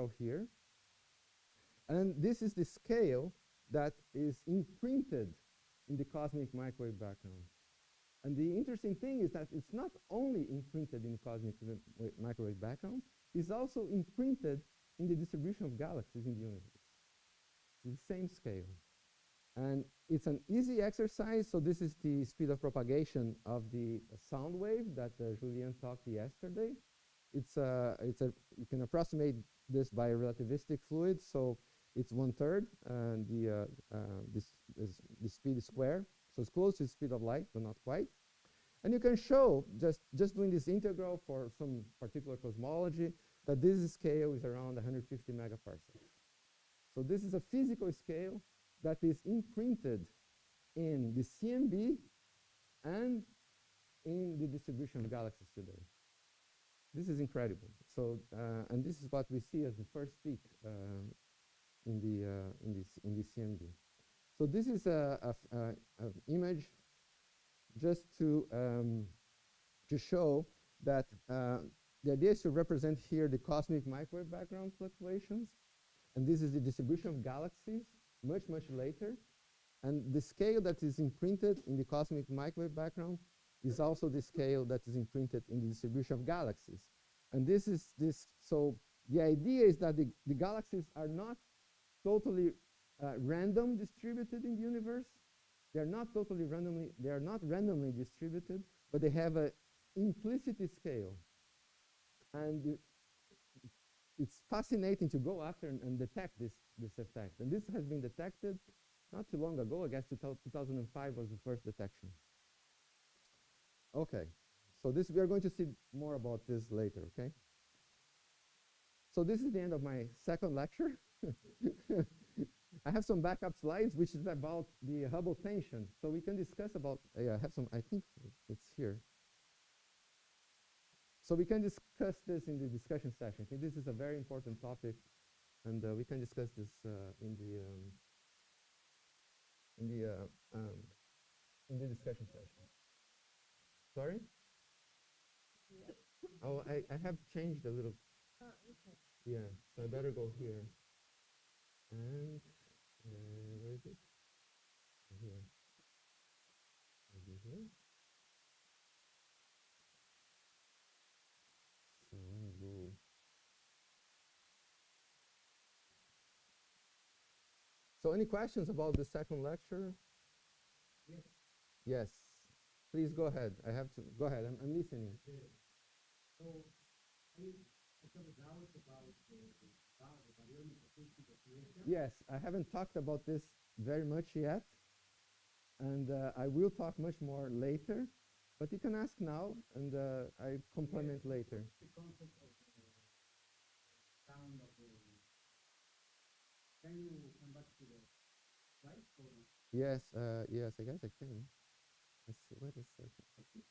integral here. And this is the scale that is imprinted in the cosmic microwave background. And the interesting thing is that it's not only imprinted in the cosmic microwave background, it's also imprinted in the distribution of galaxies in the universe. It's the same scale. And it's an easy exercise. So this is the speed of propagation of the sound wave that Julien talked yesterday. You can approximate this by a relativistic fluid. So it's 1/3 the speed square. So it's close to the speed of light, but not quite. And you can show, just doing this integral for some particular cosmology, that this scale is around 150 megaparsecs. So this is a physical scale that is imprinted in the CMB and in the distribution of galaxies today. This is incredible. So, and this is what we see as the first peak in the CMB. So this is an image just to show that the idea is to represent here the cosmic microwave background fluctuations. And this is the distribution of galaxies much, much later. And the scale that is imprinted in the cosmic microwave background is also the scale that is imprinted in the distribution of galaxies. And this is so the idea is that the galaxies are not totally random distributed in the universe. They are not randomly distributed, but they have an implicit scale. And it's fascinating to go after and detect this effect. And this has been detected not too long ago. I guess 2005 was the first detection. Okay, so we are going to see more about this later, okay? So this is the end of my second lecture. I have some backup slides, which is about the Hubble tension. So we can discuss about, I have some, I think it's here. So we can discuss this in the discussion session. I think this is a very important topic, and we can discuss this in the discussion session. Sorry? Yeah. Oh, I have changed a little. Oh, okay. Yeah, so I better go here. And where is it? Here. Maybe here. So let me go. So any questions about the second lecture? Yes. Yes. Please go ahead. I have to go ahead. I'm listening. Okay. So I have a doubt about the baryonic acoustic oscillation. Yes, I haven't talked about this very much yet, and I will talk much more later. But you can ask now, and I complement later. The concept of the sound of the. Can you come back to the slide? Yes, yes, I guess I can. Let's see. Wait a second.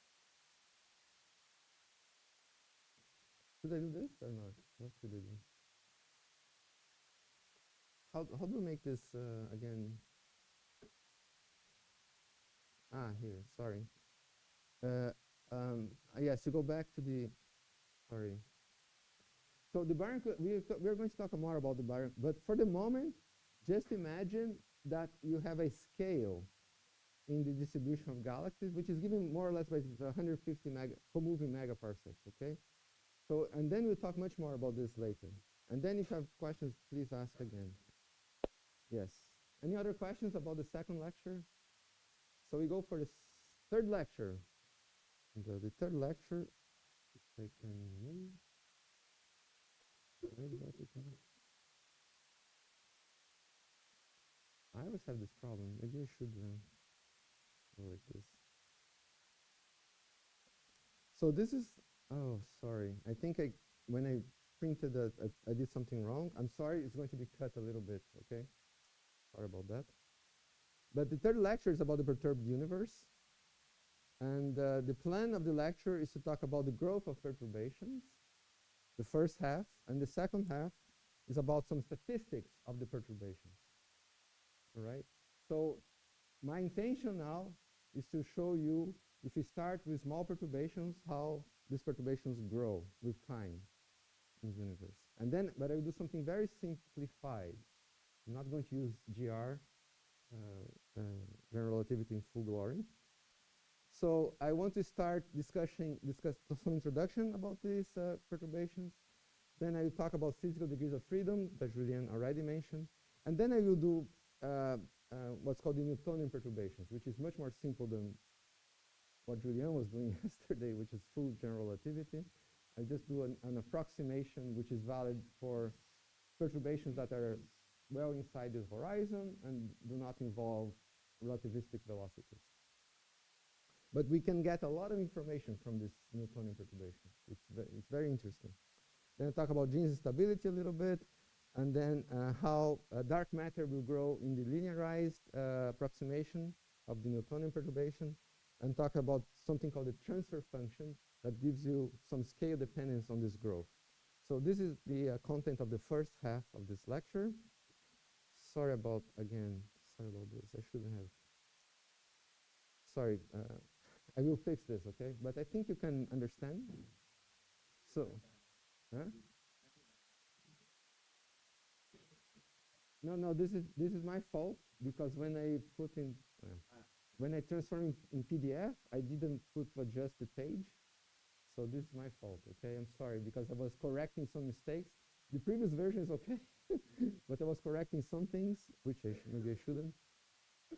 Should I do this or not? What should I do? How do we make this again? Ah, here. Sorry. Yes, to go back to the. Sorry. So the baryon, we're going to talk more about the baryon, but for the moment, just imagine that you have a scale in the distribution of galaxies, which is given more or less by 150 co-moving megaparsecs, okay? So, and then we'll talk much more about this later. And then if you have questions, please ask again. Yes. Any other questions about the second lecture? So we go for the third lecture. The third lecture, if I can move. I always have this problem. Maybe I should go like this. So this is, oh, sorry. I think when I printed that, I did something wrong. I'm sorry. It's going to be cut a little bit, okay? Sorry about that. But the third lecture is about the perturbed universe. And the plan of the lecture is to talk about the growth of perturbations, the first half, and the second half is about some statistics of the perturbations. All right? So my intention now is to show you, if we start with small perturbations, how these perturbations grow with time in the universe. And then, but I will do something very simplified. I'm not going to use GR, general relativity in full glory. So I want to start discuss some introduction about these perturbations. Then I will talk about physical degrees of freedom that Julien already mentioned. And then I will do what's called the Newtonian perturbations, which is much more simple than what Julien was doing yesterday, which is full general relativity. I just do an approximation which is valid for perturbations that are well inside the horizon and do not involve relativistic velocities. But we can get a lot of information from this Newtonian perturbation. It's very interesting. Then I talk about Jeans instability a little bit, and then how dark matter will grow in the linearized approximation of the Newtonian perturbation, and talk about something called the transfer function that gives you some scale dependence on this growth. So this is the content of the first half of this lecture. Sorry about this. I shouldn't have. Sorry. I will fix this, okay? But I think you can understand. So, huh? No, this is my fault, because when I put in, when I transform in PDF, I didn't put adjusted page. So this is my fault, okay? I'm sorry, because I was correcting some mistakes. The previous version is okay, but I was correcting some things, which maybe I shouldn't.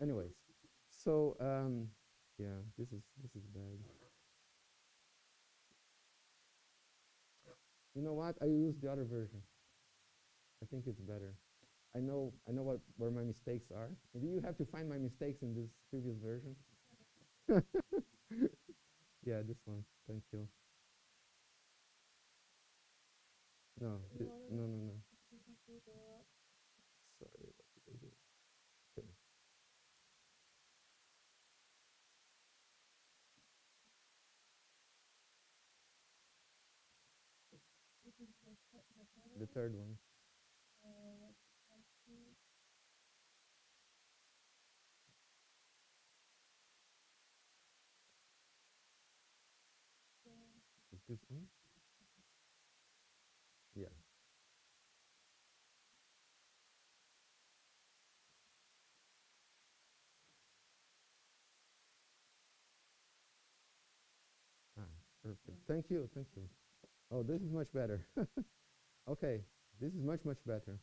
Anyways, so yeah, this is bad. You know what? I use the other version. I think it's better. I know where my mistakes are. Maybe you have to find my mistakes in this previous version. Yeah, this one. Thank you. No. Sorry, what did I do? Okay. The third one. Is this on? Yeah. Ah, perfect. Thank you. Oh, this is much better. Okay, this is much better.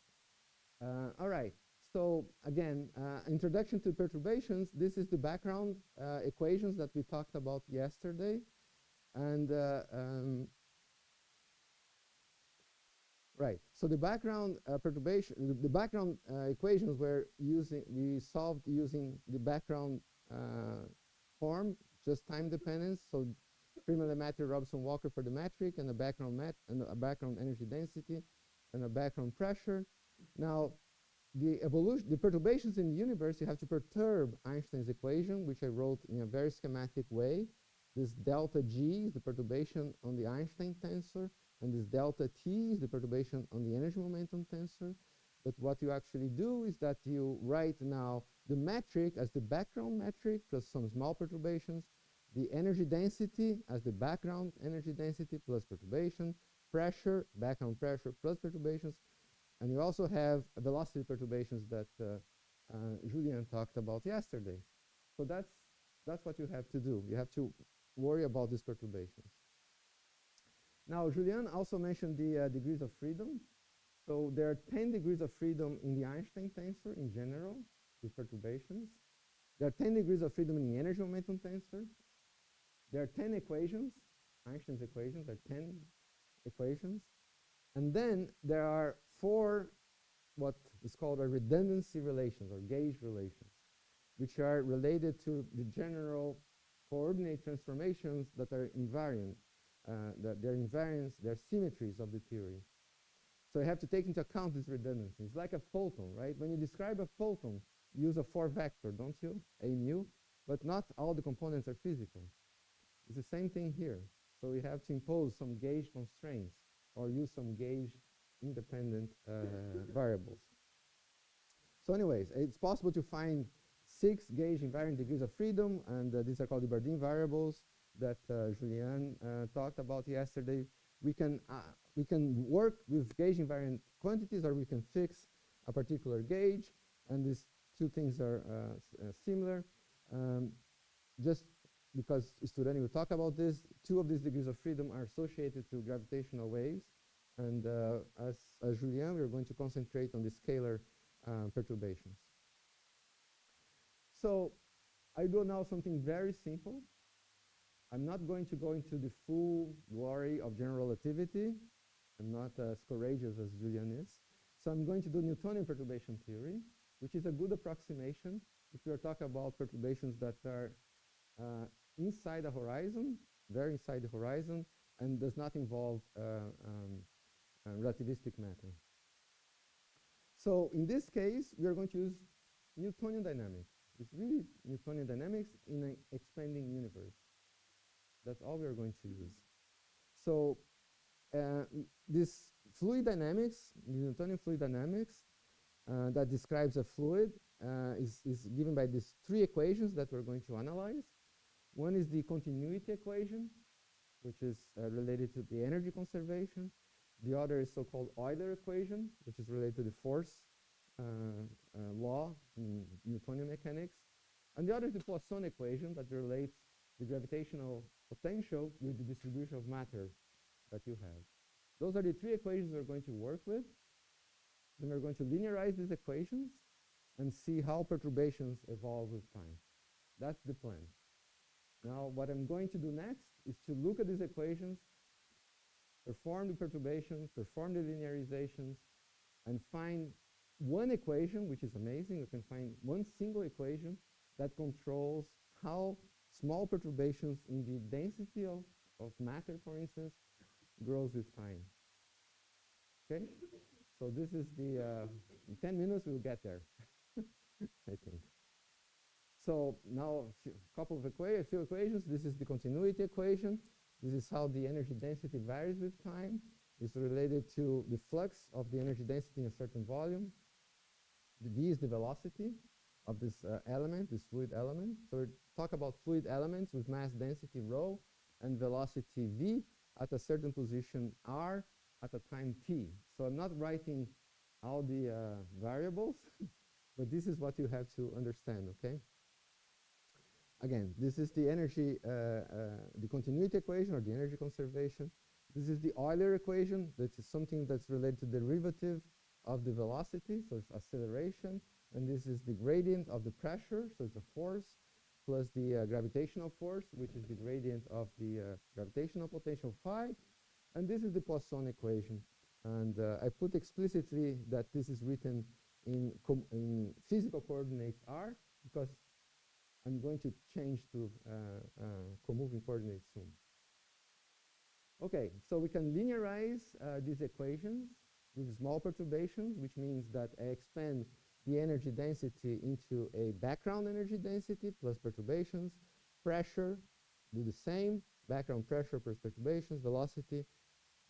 All right. So again, introduction to perturbations. This is the background equations that we talked about yesterday, and right. So the background the background equations we solved using the background form, just time dependence. So Freeman matter Robson Walker for the metric, and a background energy density, and a background pressure. Now, the perturbations in the universe, you have to perturb Einstein's equation, which I wrote in a very schematic way. This delta G is the perturbation on the Einstein tensor, and this delta T is the perturbation on the energy momentum tensor. But what you actually do is that you write now the metric as the background metric plus some small perturbations, the energy density as the background energy density plus perturbation, pressure, background pressure plus perturbations, and you also have velocity perturbations that Julien talked about yesterday. So that's what you have to do. You have to worry about these perturbations. Now, Julien also mentioned the degrees of freedom. So there are 10 degrees of freedom in the Einstein tensor in general with perturbations. There are 10 degrees of freedom in the energy momentum tensor. There are 10 equations. Einstein's equations are 10 equations. And then there are 4 what is called a redundancy relations or gauge relations, which are related to the general coordinate transformations that are invariant, that they're invariants, they're symmetries of the theory. So you have to take into account this redundancy. It's like a photon, right? When you describe a photon, you use a 4 vector, don't you? A mu, but not all the components are physical. It's the same thing here. So we have to impose some gauge constraints or use some gauge independent variables. So anyways, it's possible to find 6 gauge invariant degrees of freedom, and these are called the Bardeen variables that Julien talked about yesterday. we can work with gauge invariant quantities, or we can fix a particular gauge, and these two things are similar. Just because Studeni will talk about this, two of these degrees of freedom are associated to gravitational waves, and as Julien, we're going to concentrate on the scalar perturbations. So I do now something very simple. I'm not going to go into the full glory of general relativity. I'm not as courageous as Julien is. So I'm going to do Newtonian perturbation theory, which is a good approximation if we are talking about perturbations that are inside the horizon, very inside the horizon, and does not involve relativistic matter. So in this case, we are going to use Newtonian dynamics. It's really Newtonian dynamics in an expanding universe. That's all we are going to use. So this fluid dynamics, the Newtonian fluid dynamics, that describes a fluid is given by these three equations that we're going to analyze. One is the continuity equation, which is related to the energy conservation. The other is so-called Euler equation, which is related to the force law in Newtonian mechanics. And the other is the Poisson equation that relates the gravitational potential with the distribution of matter that you have. Those are the three equations we're going to work with. Then we're going to linearize these equations and see how perturbations evolve with time. That's the plan. Now, what I'm going to do next is to look at these equations, perform the perturbations, perform the linearizations, and find one equation, which is amazing. We can find one single equation that controls how small perturbations in the density of matter, for instance, grows with time. Okay? So this is the, in 10 minutes we'll get there, I think. So now a few equations. This is the continuity equation. This is how the energy density varies with time. It's related to the flux of the energy density in a certain volume. The v is the velocity of this element, this fluid element. So we talk about fluid elements with mass density rho and velocity v at a certain position r at a time t. So I'm not writing all the variables, but this is what you have to understand, okay? Again, this is the energy, the continuity equation or the energy conservation. This is the Euler equation. That is something that's related to the derivative of the velocity, so it's acceleration. And this is the gradient of the pressure, so it's a force, plus the gravitational force, which is the gradient of the gravitational potential phi. And this is the Poisson equation. And I put explicitly that this is written in physical coordinates r, because I'm going to change to comoving coordinates soon. Okay, so we can linearize these equations with small perturbations, which means that I expand the energy density into a background energy density plus perturbations, pressure, do the same, background pressure plus perturbations, velocity,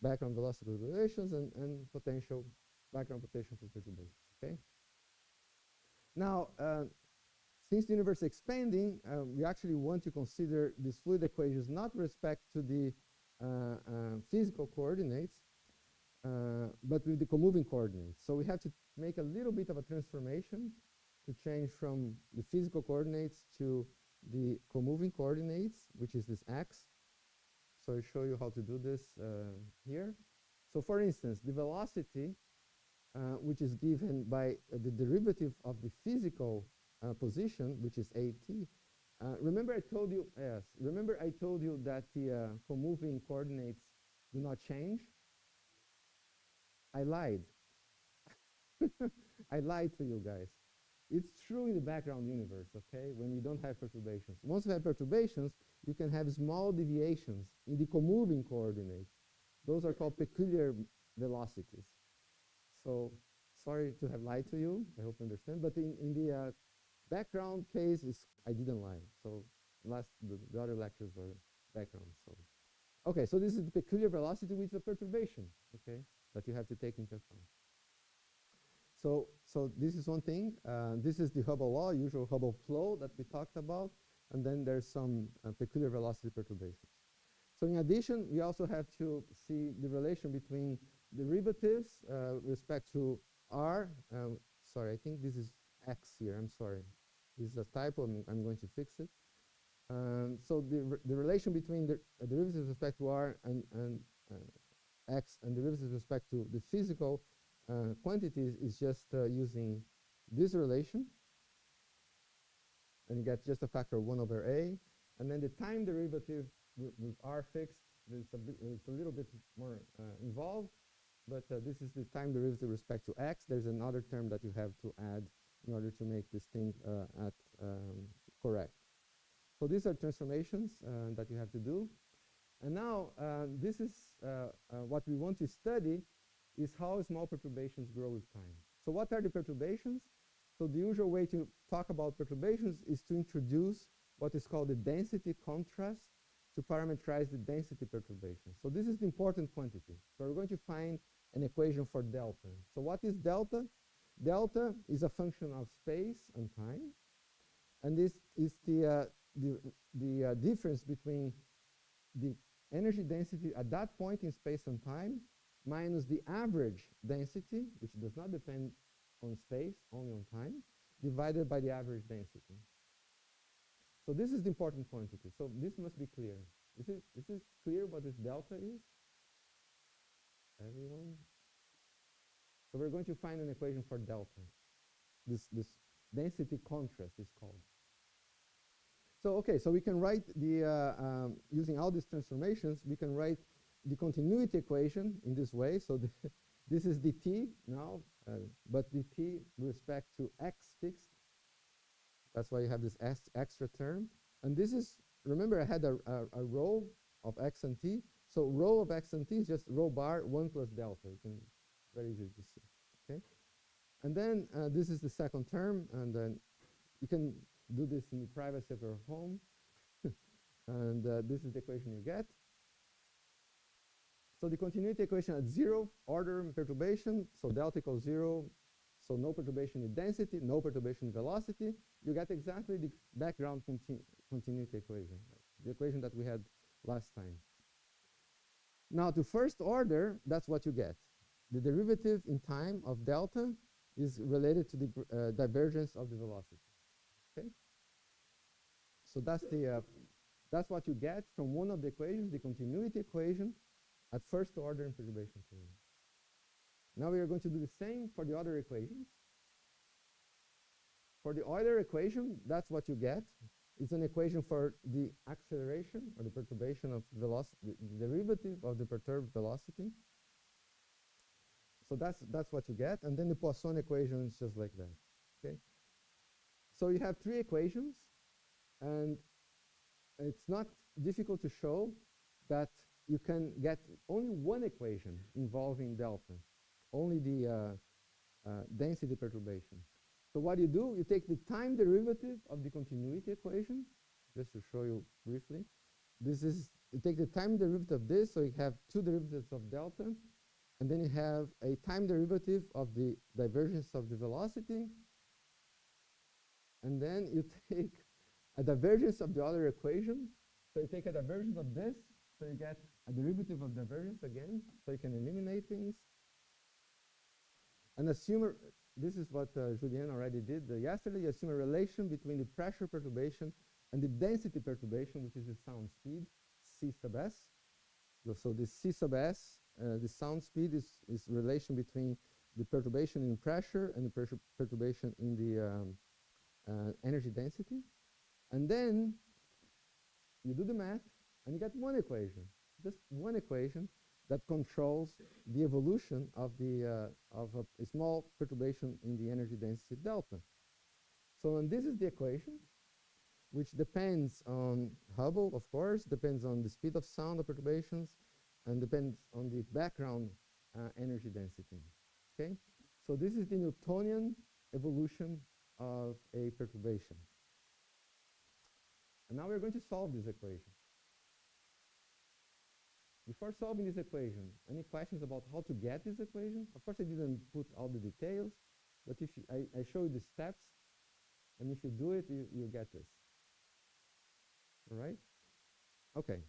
background velocity perturbations, and potential, background potential plus perturbations, okay? Now, since the universe is expanding, we actually want to consider these fluid equations not with respect to the physical coordinates, but with the comoving coordinates. So we have to make a little bit of a transformation to change from the physical coordinates to the comoving coordinates, which is this x. So I'll show you how to do this here. So for instance, the velocity, which is given by the derivative of the physical position, which is at. Remember I told you, yes, remember I told you that the comoving coordinates do not change? I lied. I lied to you guys. It's true in the background universe, okay, when you don't have perturbations. Once you have perturbations, you can have small deviations in the comoving coordinates. Those are called peculiar velocities. So sorry to have lied to you. I hope you understand. But in the background case, I didn't lie. So the other lectures were background. So okay, so this is the peculiar velocity with the perturbation, okay, that you have to take into account. So this is one thing. This is the Hubble law, usual Hubble flow that we talked about. And then there's some peculiar velocity perturbations. So in addition, we also have to see the relation between derivatives respect to r. Sorry, I think this is x here. I'm sorry. This is a typo. I'm going to fix it. So the relation between the derivatives with respect to r and x and derivatives with respect to the physical quantities is just using this relation. And you get just a factor of 1 over a. And then the time derivative with r fixed, it's a little bit more involved. But this is the time derivative with respect to x. There's another term that you have to add in order to make this thing correct. So these are transformations that you have to do. And now this is what we want to study is how small perturbations grow with time. So what are the perturbations? So the usual way to talk about perturbations is to introduce what is called the density contrast to parameterize the density perturbation. So this is the important quantity. So we're going to find an equation for delta. So what is delta? Delta is a function of space and time. And this is the difference between the energy density at that point in space and time minus the average density, which does not depend on space, only on time, divided by the average density. So this is the important quantity. So this must be clear. Is it clear what this delta is? Everyone? So we're going to find an equation for delta. This density contrast is called. So okay, so we can write the using all these transformations, we can write the continuity equation in this way. So this is dt now, but dt with respect to x fixed. That's why you have this extra term. And this is, remember I had a row of x and t. So row of x and t is just row bar 1 plus delta. You can, very easy to see. Okay. And then this is the second term, and then you can do this in the privacy of your home. And this is the equation you get. So the continuity equation at 0 order perturbation, so delta equals 0, so no perturbation in density, no perturbation in velocity. You get exactly the background continuity equation, the equation that we had last time. Now to first order, that's what you get. The derivative in time of delta is related to the divergence of the velocity. Okay. So that's what you get from one of the equations, the continuity equation at first order in perturbation theory. Now we are going to do the same for the other equations. For the Euler equation, that's what you get. It's an equation for the acceleration or the perturbation of velocity, the derivative of the perturbed velocity. So that's what you get. And then the Poisson equation is just like that. Okay. So you have 3 equations, and it's not difficult to show that you can get only one equation involving delta, only the density perturbation. So what you do, you take the time derivative of the continuity equation, just to show you briefly. This is, you take the time derivative of this, so you have 2 derivatives of delta, and then you have a time derivative of the divergence of the velocity, and then you take a divergence of the other equation. So you take a divergence of this, so you get a derivative of divergence again, so you can eliminate things. And assume, this is what Julien already did yesterday, you assume a relation between the pressure perturbation and the density perturbation, which is the sound speed, C sub s. So this C sub s, the sound speed is relation between the perturbation in pressure and the perturbation in the energy density. And then you do the math, and you get one equation, just one equation that controls the evolution of a small perturbation in the energy density delta. So and this is the equation, which depends on Hubble, of course, depends on the speed of sound of perturbations, and depends on the background energy density. Okay, so this is the Newtonian evolution of a perturbation. And now we're going to solve this equation. Before solving this equation, any questions about how to get this equation? Of course, I didn't put all the details, but if you, I show you the steps, and if you do it, you get this. All right? Okay.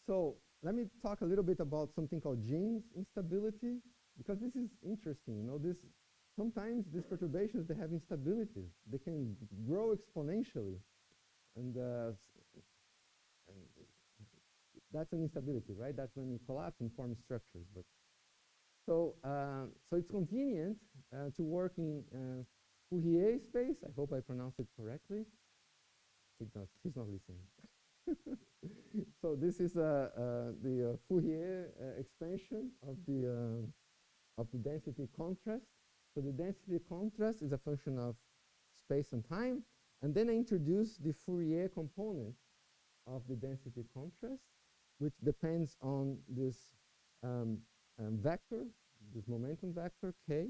So let me talk a little bit about something called genes instability, because this is interesting. You know, sometimes these perturbations, they have instability. They can grow exponentially, and that's an instability, right? That's when you collapse and form structures. But so it's convenient to work in Fourier space. I hope I pronounced it correctly. He's not listening. So this is the Fourier expansion of the density contrast. So the density contrast is a function of space and time, and then I introduce the Fourier component of the density contrast, which depends on this vector, this momentum vector k,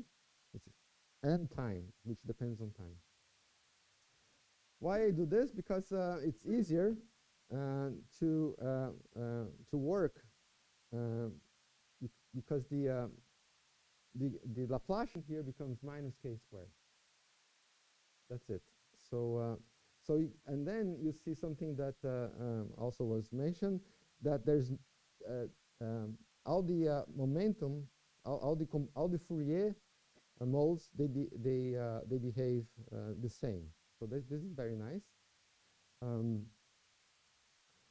and time, which depends on time. Why I do this? Because it's easier to work because the Laplacian here becomes minus k squared. That's it. So and then you see something that also was mentioned, that there's all the momentum, all the Fourier modes, they behave the same. So this is very nice.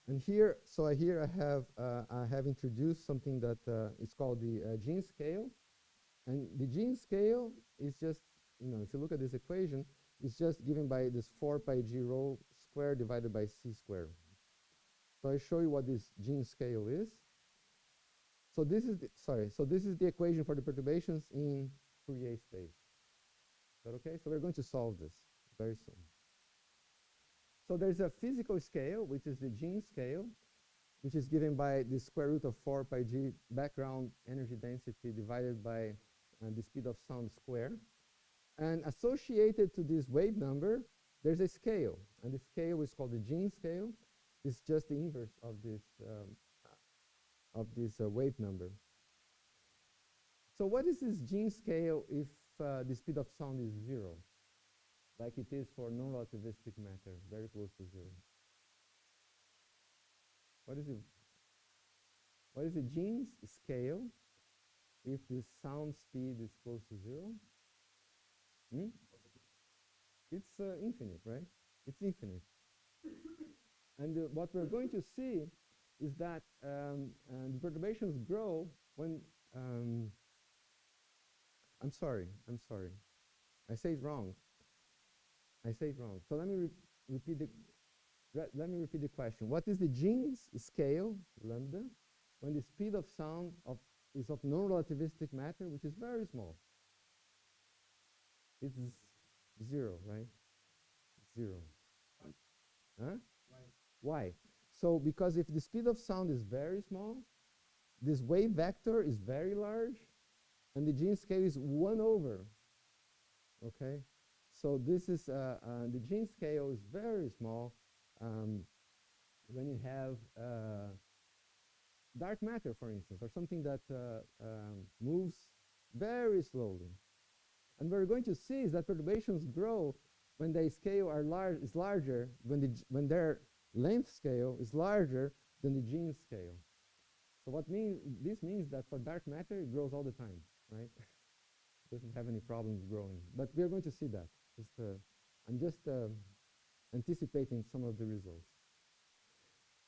And here, here I have introduced something that is called the gene scale, and the gene scale is just, you know, if you look at this equation, it's just given by this 4 pi g rho squared divided by c squared. So I show you what this gene scale is. So this is the equation for the perturbations in Fourier space. Is that okay? So we're going to solve this very soon. So there's a physical scale, which is the gene scale, which is given by the square root of 4 pi g background energy density divided by the speed of sound squared. And associated to this wave number, there's a scale, and the scale is called the gene scale. It's just the inverse of this wave number. So what is this gene scale if the speed of sound is 0, like it is for non-relativistic matter, very close to 0? What is the gene scale if the sound speed is close to 0? It's infinite, right? It's infinite. And what we're going to see is that the perturbations grow when, I'm sorry. I say it wrong. So let me repeat the question. What is the gene scale, lambda, when the speed of sound is of non-relativistic matter, which is very small? It's 0, right? 0. Huh? Why? So because if the speed of sound is very small, this wave vector is very large, and the gene scale is 1 over. Okay? So this is, the gene scale is very small when you have dark matter, for instance, or something that moves very slowly. And what we're going to see is that perturbations grow when the scale is larger, when their length scale is larger than the gene scale. So this means that for dark matter, it grows all the time, right? Doesn't have any problems growing. But we're going to see that. I'm just anticipating some of the results.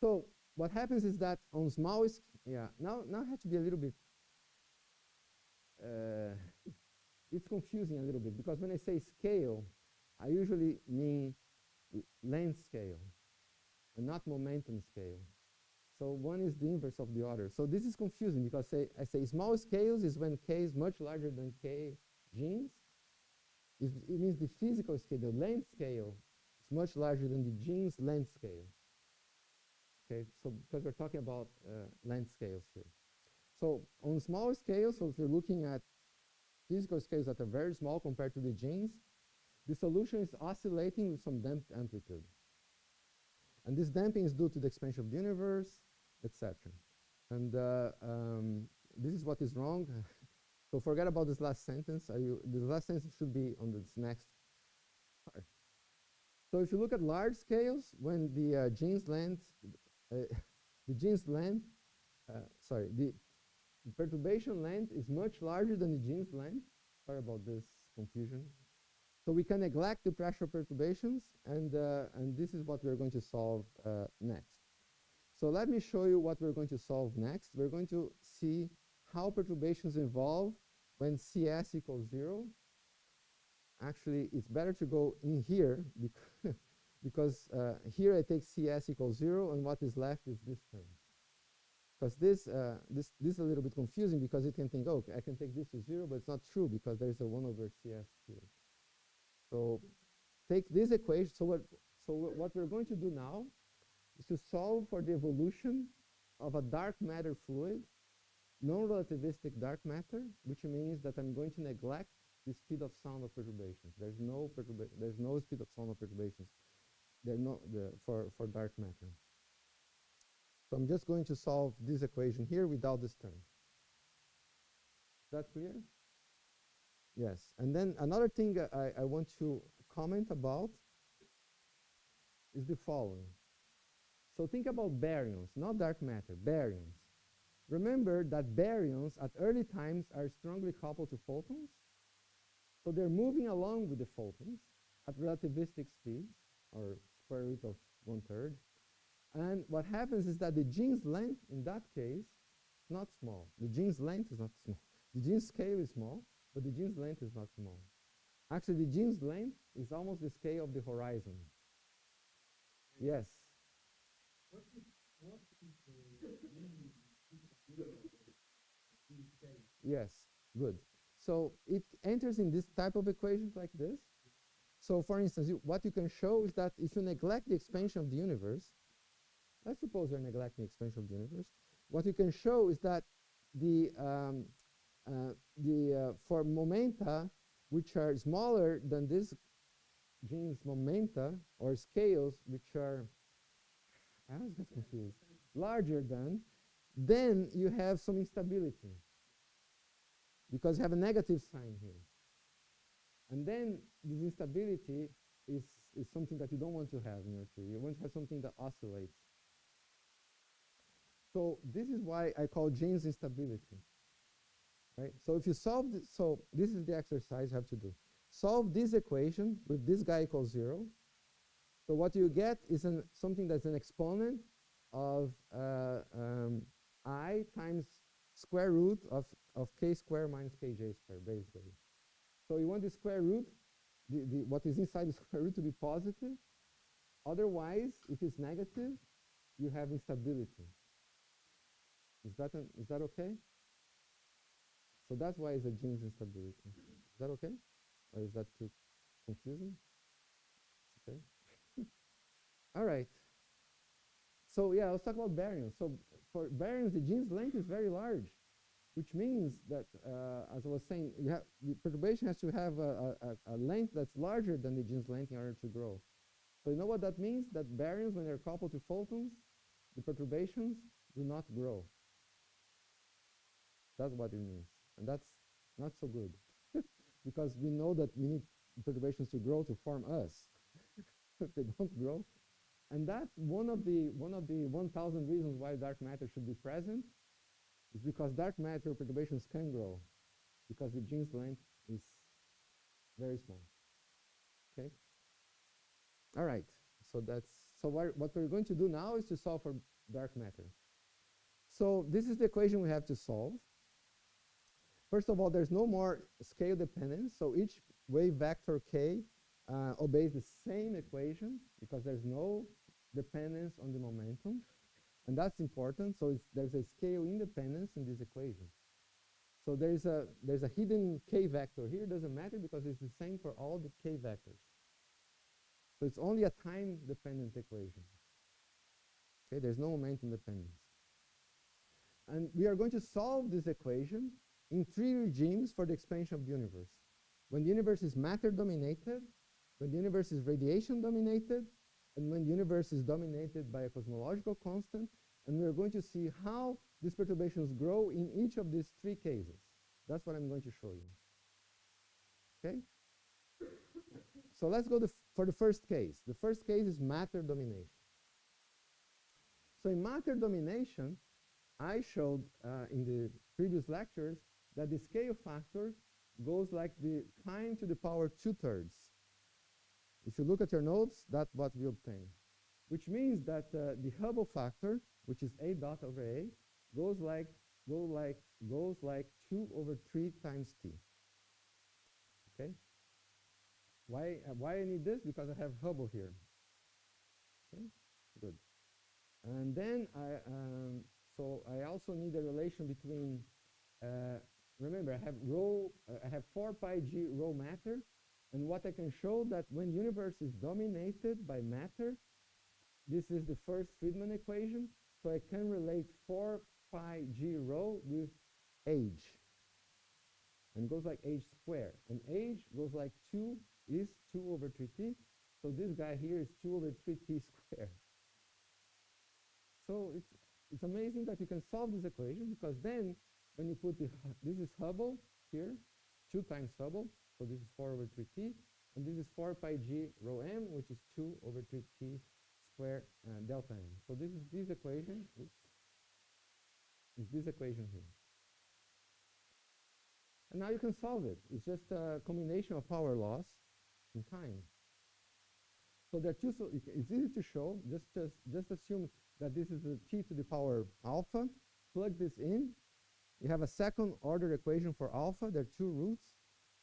So what happens is that on small, now I have to be a little bit, it's confusing a little bit, because when I say scale, I usually mean length scale and not momentum scale. So one is the inverse of the other. So this is confusing, because I say small scales is when k is much larger than k genes. It means the physical scale, the length scale, is much larger than the gene's length scale. Okay, so because we're talking about length scales here. So on small scales, so if you're looking at physical scales that are very small compared to the genes, the solution is oscillating with some damped amplitude. And this damping is due to the expansion of the universe, etc. And this is what is wrong. So forget about this last sentence. This last sentence should be on this next part. So if you look at large scales, when the gene's length, the Jeans length, the perturbation length is much larger than the Jeans length. Sorry about this confusion. So we can neglect the pressure perturbations, and this is what we're going to solve next. So let me show you what we're going to solve next. We're going to see how perturbations evolve when CS equals 0. Actually, it's better to go in here because here I take CS equals 0, and what is left is this term. Because this is a little bit confusing because you can think, oh, I can take this to 0, but it's not true because there's a 1 over CS here. So take this equation. So what we're going to do now is to solve for the evolution of a dark matter fluid, non-relativistic dark matter, which means that I'm going to neglect the speed of sound of perturbations. There's no speed of sound of perturbations. For dark matter. So I'm just going to solve this equation here without this term. Is that clear? Yes. And then another thing I want to comment about is the following. So think about baryons, not dark matter, baryons. Remember that baryons at early times are strongly coupled to photons. So they're moving along with the photons at relativistic speeds, or square root of 1/3. And what happens is that the Jeans length, in that case, is not small. The Jeans length is not small. The Jeans scale is small, but the Jeans length is not small. Actually, the Jeans length is almost the scale of the horizon. Yes? What is Yes, good. So it enters in this type of equations like this. So for instance, what you can show is that if you neglect the expansion of the universe, let's suppose you're neglecting the expansion of the universe, what you can show is that for momenta which are smaller than this Jeans momenta, or scales which are, I always get confused, larger than, then you have some instability because you have a negative sign here. And then this instability is something that you don't want to have in your tree. You want to have something that oscillates. So this is why I call Jeans instability. Right? So if you solve this, so this is the exercise you have to do. Solve this equation with this guy equals 0. So what you get is something that's an exponent of I times square root of k squared minus kj squared, basically. So you want the square root, what is inside the square root, to be positive. Otherwise, if it's negative, you have instability. Is that okay? So that's why it's a Jeans instability. Is that okay? Or is that too confusing? Okay. All right. So yeah, let's talk about baryons. So for baryons, the Jeans length is very large, which means that, as I was saying, the perturbation has to have a length that's larger than the Jeans length in order to grow. So you know what that means? That baryons, when they're coupled to photons, the perturbations do not grow. That's what it means. And that's not so good because we know that we need perturbations to grow to form us. If they don't grow. And that's one of the 1,000 reasons why dark matter should be present, is because dark matter perturbations can grow because the Jeans length is very small. Okay? All right. So what we're going to do now is to solve for dark matter. So this is the equation we have to solve. First of all, there's no more scale dependence. So each wave vector k obeys the same equation because there's no dependence on the momentum. And that's important. So there's a scale independence in this equation. So there's a hidden k vector here. It doesn't matter because it's the same for all the k vectors. So it's only a time-dependent equation. Okay, there's no momentum dependence. And we are going to solve this equation in 3 regimes for the expansion of the universe. When the universe is matter-dominated, when the universe is radiation-dominated, and when the universe is dominated by a cosmological constant. And we're going to see how these perturbations grow in each of these 3 cases. That's what I'm going to show you. Okay? So let's go for the first case. The first case is matter domination. So in matter domination, I showed in the previous lectures that the scale factor goes like the time to the power 2/3. If you look at your notes, that's what we obtain, which means that the Hubble factor, which is A dot over A, goes like 2/3 times T. Okay. Why I need this? Because I have Hubble here. Okay. Good. And then so I also need a relation between. Remember, I have 4 pi g rho matter, and what I can show that when universe is dominated by matter, this is the first Friedman equation. So I can relate 4 pi g rho with age, and goes like h squared, and age goes like 2 over 3t. So this guy here is 2 over 3t squared. So it's amazing that you can solve this equation, because then when you put this is Hubble here, 2 times Hubble, so this is 4 over 3t, and this is 4 pi g rho m, which is 2 over 3t squared delta m. So this is this equation. Is this equation here. And now you can solve it. It's just a combination of power loss and time. So there are two. So it's easy to show. Just assume that this is the t to the power alpha. Plug this in. You have a second order equation for alpha. There are 2 roots.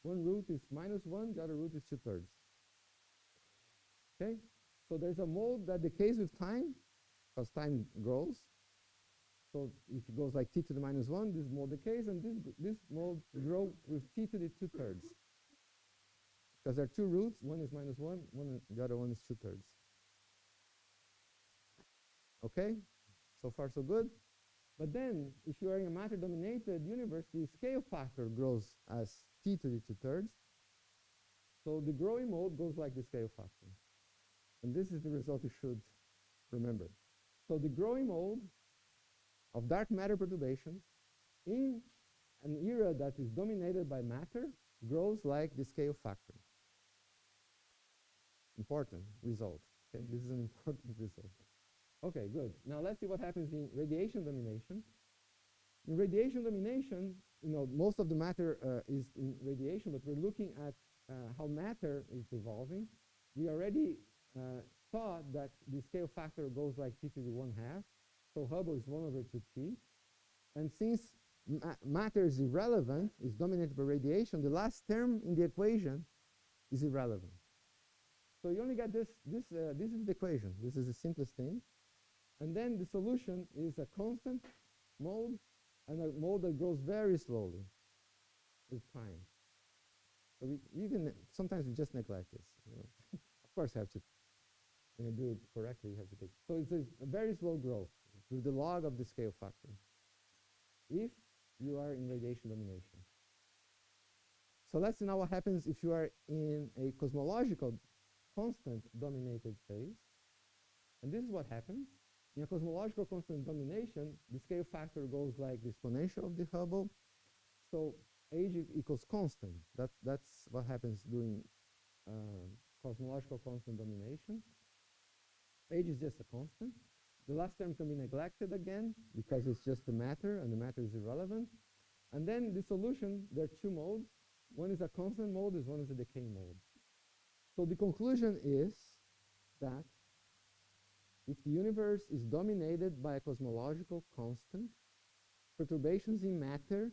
One root is -1. The other root is 2/3. Okay. So there's a mode that decays with time, because time grows. So if it goes like t to the -1, this mode decays, and this mode grows with t to the 2/3. Because there are 2 roots. One is -1, the other one is 2/3. Okay? So far, so good. But then, if you are in a matter-dominated universe, the scale factor grows as t to the 2/3. So the growing mode goes like the scale factor. And this is the result you should remember. So the growing mode of dark matter perturbations in an era that is dominated by matter grows like the scale factor. Important result. Okay? This is an important result. Okay, good. Now let's see what happens in radiation domination. In radiation domination, most of the matter is in radiation, but we're looking at how matter is evolving. We already saw that the scale factor goes like t to the 1/2. So Hubble is 1 over 2t. And since matter is irrelevant, is dominated by radiation, the last term in the equation is irrelevant. So you only get this is the equation. This is the simplest thing. And then the solution is a constant mode and a mode that grows very slowly with time. So sometimes we just neglect this. Of course, you have to, when you do it correctly, you have to take. So it's a very slow growth with the log of the scale factor if you are in radiation domination. So let's see now what happens if you are in a cosmological constant dominated phase. And this is what happens. In a cosmological constant domination, the scale factor goes like the exponential of the Hubble. So age equals constant. That's what happens during cosmological constant domination. Age is just a constant. The last term can be neglected again because it's just the matter, and the matter is irrelevant. And then the solution, there are 2 modes. One is a constant mode, one is a decay mode. So the conclusion is that if the universe is dominated by a cosmological constant, perturbations in matter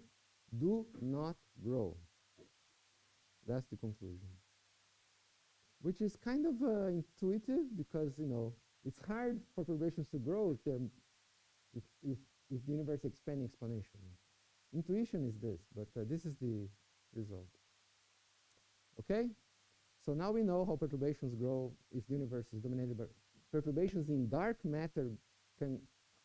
do not grow. That's the conclusion. Which is kind of intuitive, because it's hard for perturbations to grow if the universe is expanding exponentially. Intuition is this, but this is the result. Okay? So now we know how perturbations grow if the universe is dominated by perturbations in dark matter.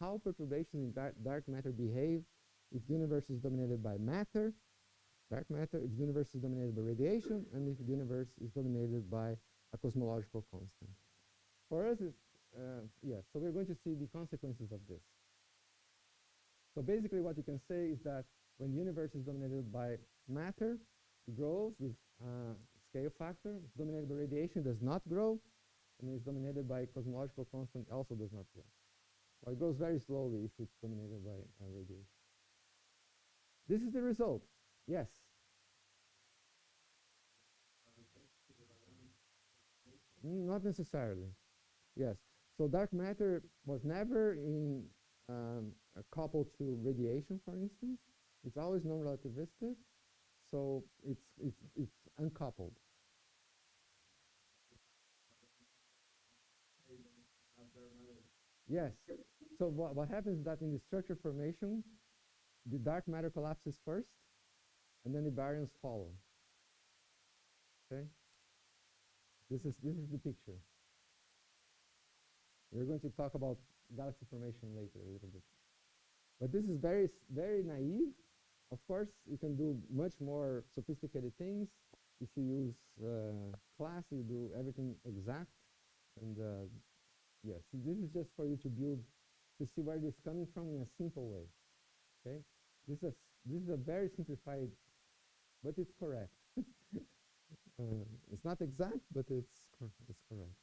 How perturbations in dark matter behave if the universe is dominated by matter, dark matter, if the universe is dominated by radiation, and if the universe is dominated by a cosmological constant. For us, so we're going to see the consequences of this. So basically what you can say is that when the universe is dominated by matter, it grows with scale factor. If it's dominated by radiation, it does not grow. And when it's dominated by cosmological constant, also does not grow. Well, it grows very slowly if it's dominated by radiation. This is the result. Yes. Not necessarily. Yes. So dark matter was never in coupled to radiation, for instance. It's always non-relativistic. So it's uncoupled. Yes. So what happens is that in the structure formation, the dark matter collapses first, and then the baryons follow. Okay. This is the picture. We're going to talk about galaxy formation later a little bit. But this is very, very naive. Of course, you can do much more sophisticated things. If you use class, you do everything exact. And yes, this is just for you to build, to see where it is coming from in a simple way. Okay, this is a very simplified, but it's correct. It's not exact, but it's correct.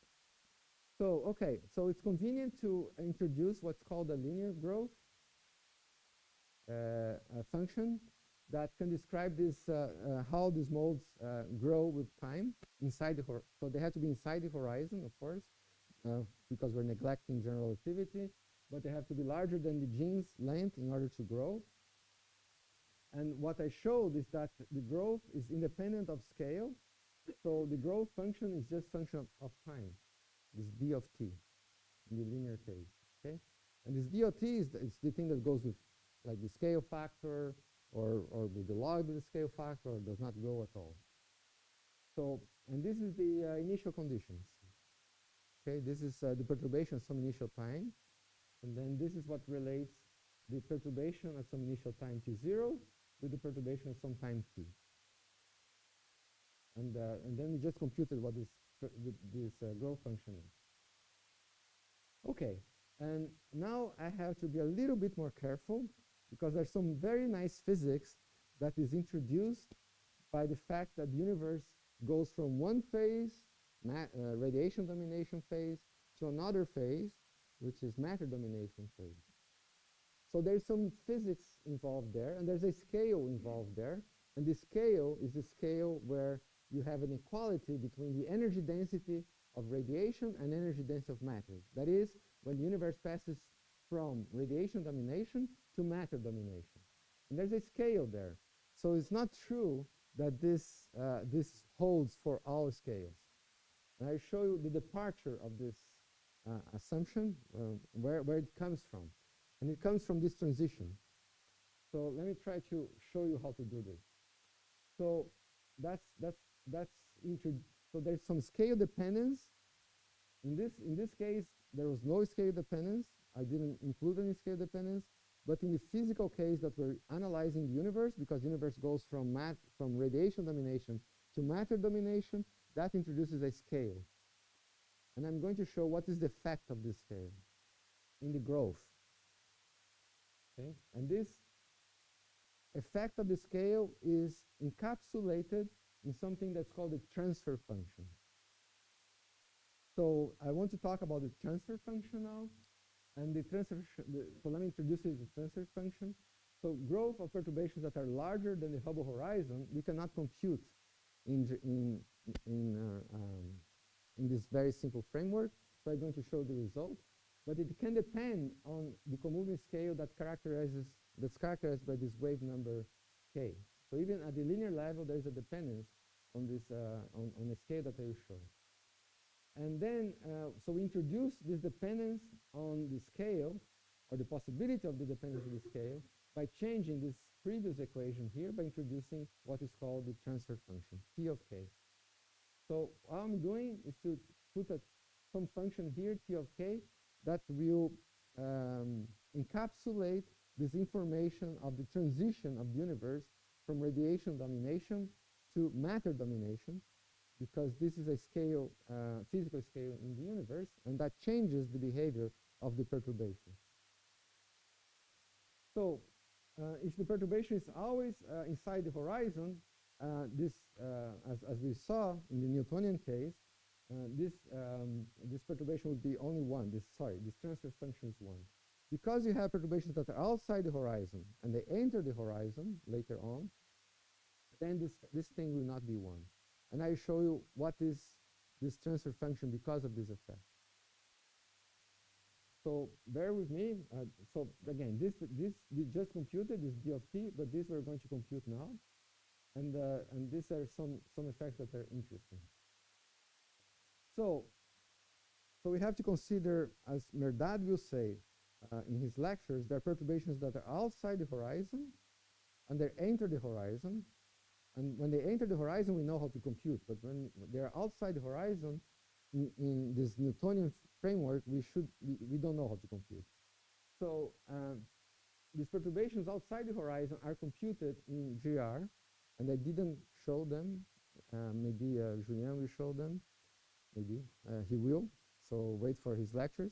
So okay, so it's convenient to introduce what's called a linear growth a function that can describe this how these molds grow with time inside the horizon. So they have to be inside the horizon, of course, because we're neglecting general relativity, but they have to be larger than the gene's length in order to grow. And what I showed is that the growth is independent of scale. So the growth function is just function of time, this d of t in the linear case. Okay, and this d of t is the thing that goes with like the scale factor or with the log of the scale factor, or does not go at all. So, and this is the initial conditions. Okay, this is the perturbation at some initial time, and then this is what relates the perturbation at some initial time t0 with the perturbation at some time t. And then we just computed what this growth function is. Okay, and now I have to be a little bit more careful because there's some very nice physics that is introduced by the fact that the universe goes from one phase, radiation domination phase, to another phase, which is matter domination phase. So there's some physics involved there, and there's a scale involved there. And the scale is the scale where you have an equality between the energy density of radiation and energy density of matter. That is, when the universe passes from radiation domination to matter domination. And there's a scale there. So it's not true that this holds for all scales. And I show you the departure of this assumption, where it comes from. And it comes from this transition. So let me try to show you how to do this. So so there's some scale dependence. In this case, there was no scale dependence. I didn't include any scale dependence. But in the physical case that we're analyzing the universe, because the universe goes from radiation domination to matter domination, that introduces a scale. And I'm going to show what is the effect of this scale in the growth. Okay? And this effect of the scale is encapsulated in something that's called the transfer function. So I want to talk about the transfer function now. And the transfer, so let me introduce the transfer function. So growth of perturbations that are larger than the Hubble horizon, we cannot compute in this very simple framework. So I'm going to show the result. But it can depend on the comoving scale that's characterized by this wave number k. So even at the linear level, there's a dependence on this on a scale that I will show. And then, so we introduce this dependence on the scale, or the possibility of the dependence of the scale, by changing this previous equation here by introducing what is called the transfer function, T of k. So all I'm doing is to put some function here, T of k, that will encapsulate this information of the transition of the universe from radiation domination to matter domination, because this is a scale, physical scale in the universe, and that changes the behavior of the perturbation. So if the perturbation is always inside the horizon, as we saw in the Newtonian case, this perturbation would be only one. This transfer function is one. because you have perturbations that are outside the horizon and they enter the horizon later on, then this thing will not be 1. And I show you what is this transfer function because of this effect. So bear with me. So again, this we just computed this d of t, but this we're going to compute now, and these are some effects that are interesting. So we have to consider, as Merdad will say in his lectures, there are perturbations that are outside the horizon, and they enter the horizon. And when they enter the horizon, we know how to compute. But when they are outside the horizon, in this Newtonian framework, we don't know how to compute. So these perturbations outside the horizon are computed in GR, and I didn't show them. Maybe Julien will show them. Maybe he will. So wait for his lectures.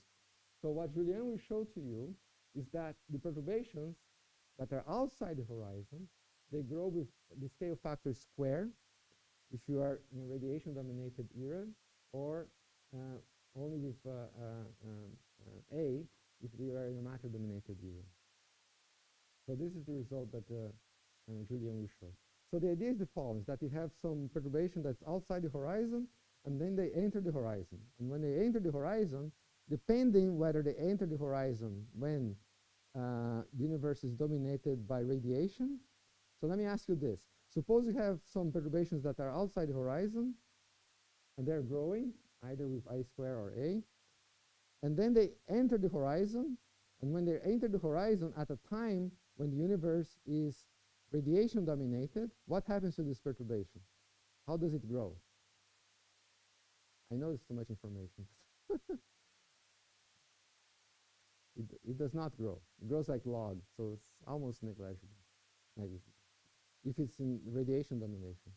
So what Julien will show to you is that the perturbations that are outside the horizon, they grow with the scale factor square if you are in a radiation-dominated era, or only with A if you are in a matter-dominated era. So this is the result that Julien will show. So the idea is the following, is that you have some perturbation that's outside the horizon, and then they enter the horizon. And when they enter the horizon, depending whether they enter the horizon when the universe is dominated by radiation. So let me ask you this. Suppose you have some perturbations that are outside the horizon, and they're growing, either with I square or A. And then they enter the horizon, and when they enter the horizon at a time when the universe is radiation dominated, what happens to this perturbation? How does it grow? I know it's too much information. It does not grow. It grows like log, so it's almost negligible if it's in radiation domination.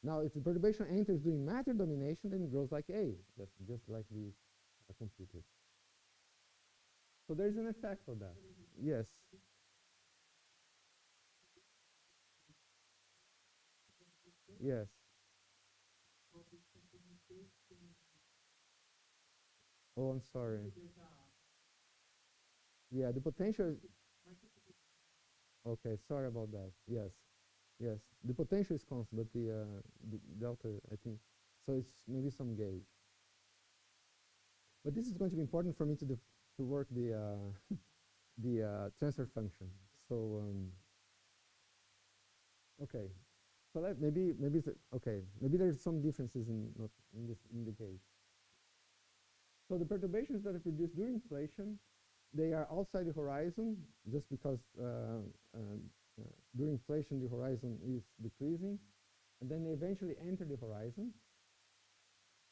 Now, if the perturbation enters during matter domination, then it grows like A, just like we computed. So there's an effect for that. Yes. Yes. Oh, I'm sorry. Yeah, the potential. Okay, sorry about that. Yes, yes. The potential is constant, but the delta, I think, so it's maybe some gauge. But this is going to be important for me to work the the transfer function. So okay, so maybe okay. Maybe there's some differences in the case. So the perturbations that are produced during inflation, they are outside the horizon, just because during inflation the horizon is decreasing, and then they eventually enter the horizon.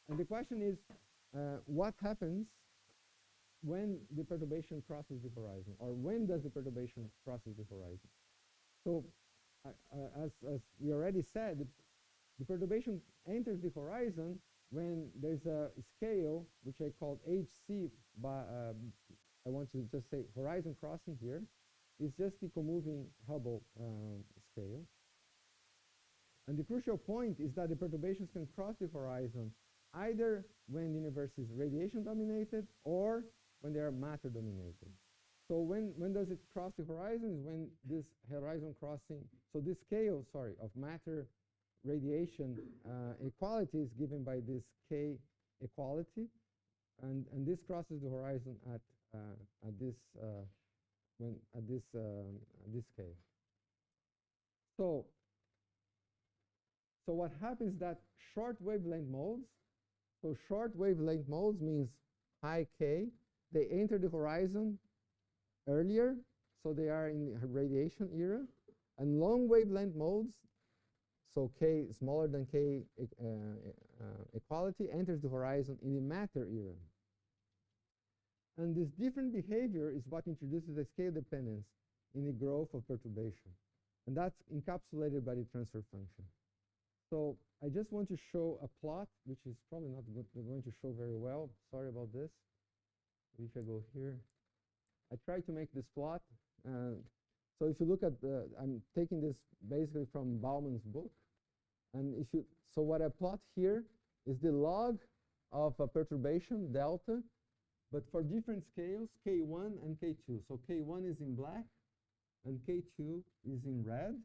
And the question is, what happens when the perturbation crosses the horizon, or when does the perturbation crosses the horizon? So as we already said, the perturbation enters the horizon when there's a scale, which I called HC, by, I want to just say horizon crossing here, is just the comoving Hubble scale. And the crucial point is that the perturbations can cross the horizon either when the universe is radiation dominated or when they are matter dominated. So when does it cross the horizon is when this horizon crossing, so this scale, sorry, of matter radiation equality is given by this K equality, and this crosses the horizon at this this scale. So what happens is that short wavelength modes, so short wavelength modes means high K, they enter the horizon earlier, so they are in the radiation era, and long wavelength modes, so K smaller than K equality, enters the horizon in the matter era. And this different behavior is what introduces a scale dependence in the growth of perturbation. And that's encapsulated by the transfer function. So I just want to show a plot, which is probably not going to show very well. Sorry about this. If I go here, I tried to make this plot. So if you look at I'm taking this basically from Bauman's book. And so what I plot here is the log of a perturbation, delta, but for different scales, K1 and K2. So K1 is in black and K2 is in red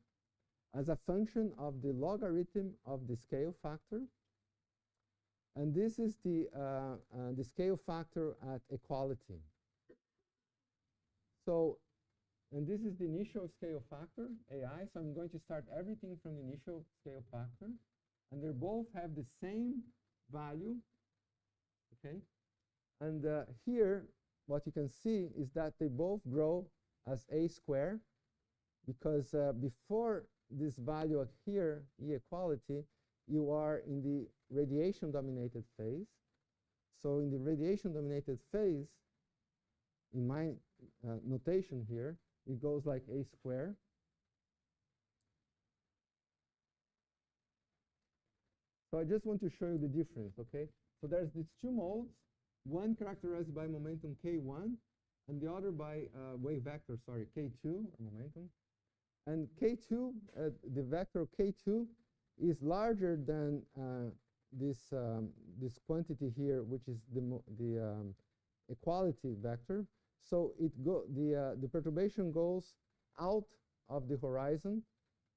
as a function of the logarithm of the scale factor. And this is the scale factor at equality. So, and this is the initial scale factor, AI. So I'm going to start everything from the initial scale factor. And they both have the same value, okay? And here, what you can see is that they both grow as a square, because before this value here, E equality, you are in the radiation-dominated phase. So in the radiation-dominated phase, in my notation here, it goes like a square. So I just want to show you the difference, okay? So there's these two modes, one characterized by momentum K1, and the other by wave vector, sorry, K2, momentum. And K2, the vector K2 is larger than this quantity here, which is the equality vector. So the perturbation goes out of the horizon,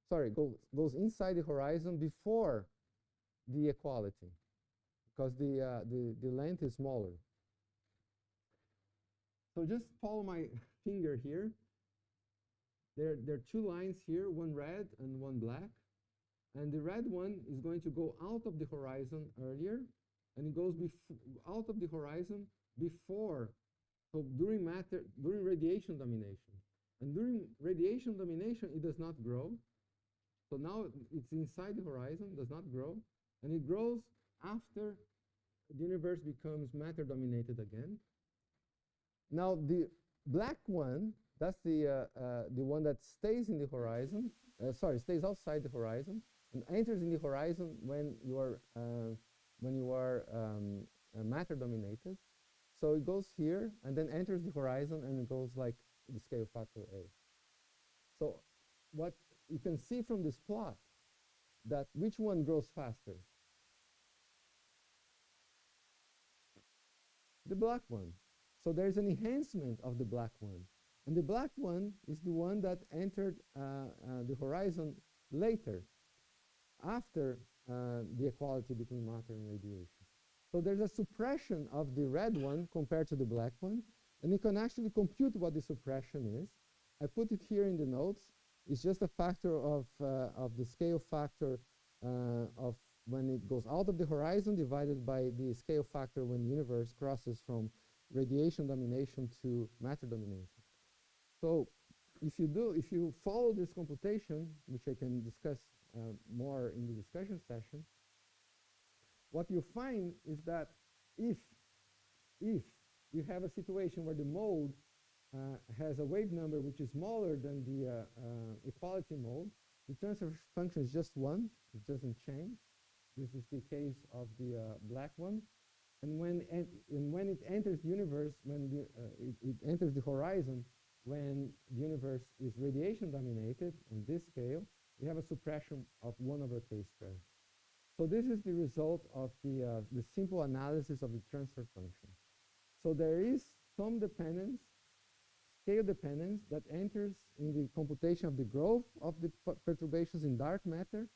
sorry, goes inside the horizon before the equality, because the length is smaller. So just follow my finger here. There are two lines here, one red and one black. And the red one is going to go out of the horizon earlier, and it goes out of the horizon before, so during radiation domination. And during radiation domination, it does not grow. So now it's inside the horizon, does not grow, and it grows after the universe becomes matter dominated again. Now the black one, that's the one that stays in the horizon, stays outside the horizon, and enters in the horizon when you are matter dominated. So it goes here and then enters the horizon, and it goes like the scale factor A. So what you can see from this plot, that which one grows faster? The black one. So there's an enhancement of the black one. And the black one is the one that entered the horizon later, after the equality between matter and radiation. So there's a suppression of the red one compared to the black one, and you can actually compute what the suppression is. I put it here in the notes. It's just a factor of the scale factor of when it goes out of the horizon divided by the scale factor when the universe crosses from radiation domination to matter domination. So if you follow this computation, which I can discuss more in the discussion session, what you find is that if you have a situation where the mode has a wave number which is smaller than the equality mode, the transfer function is just 1. It doesn't change. This is the case of the black one. And when it enters the universe, when it enters the horizon, when the universe is radiation dominated in this scale, we have a suppression of 1/k². So this is the result of the simple analysis of the transfer function. So there is some dependence, scale dependence, that enters in the computation of the growth of the perturbations in dark matter,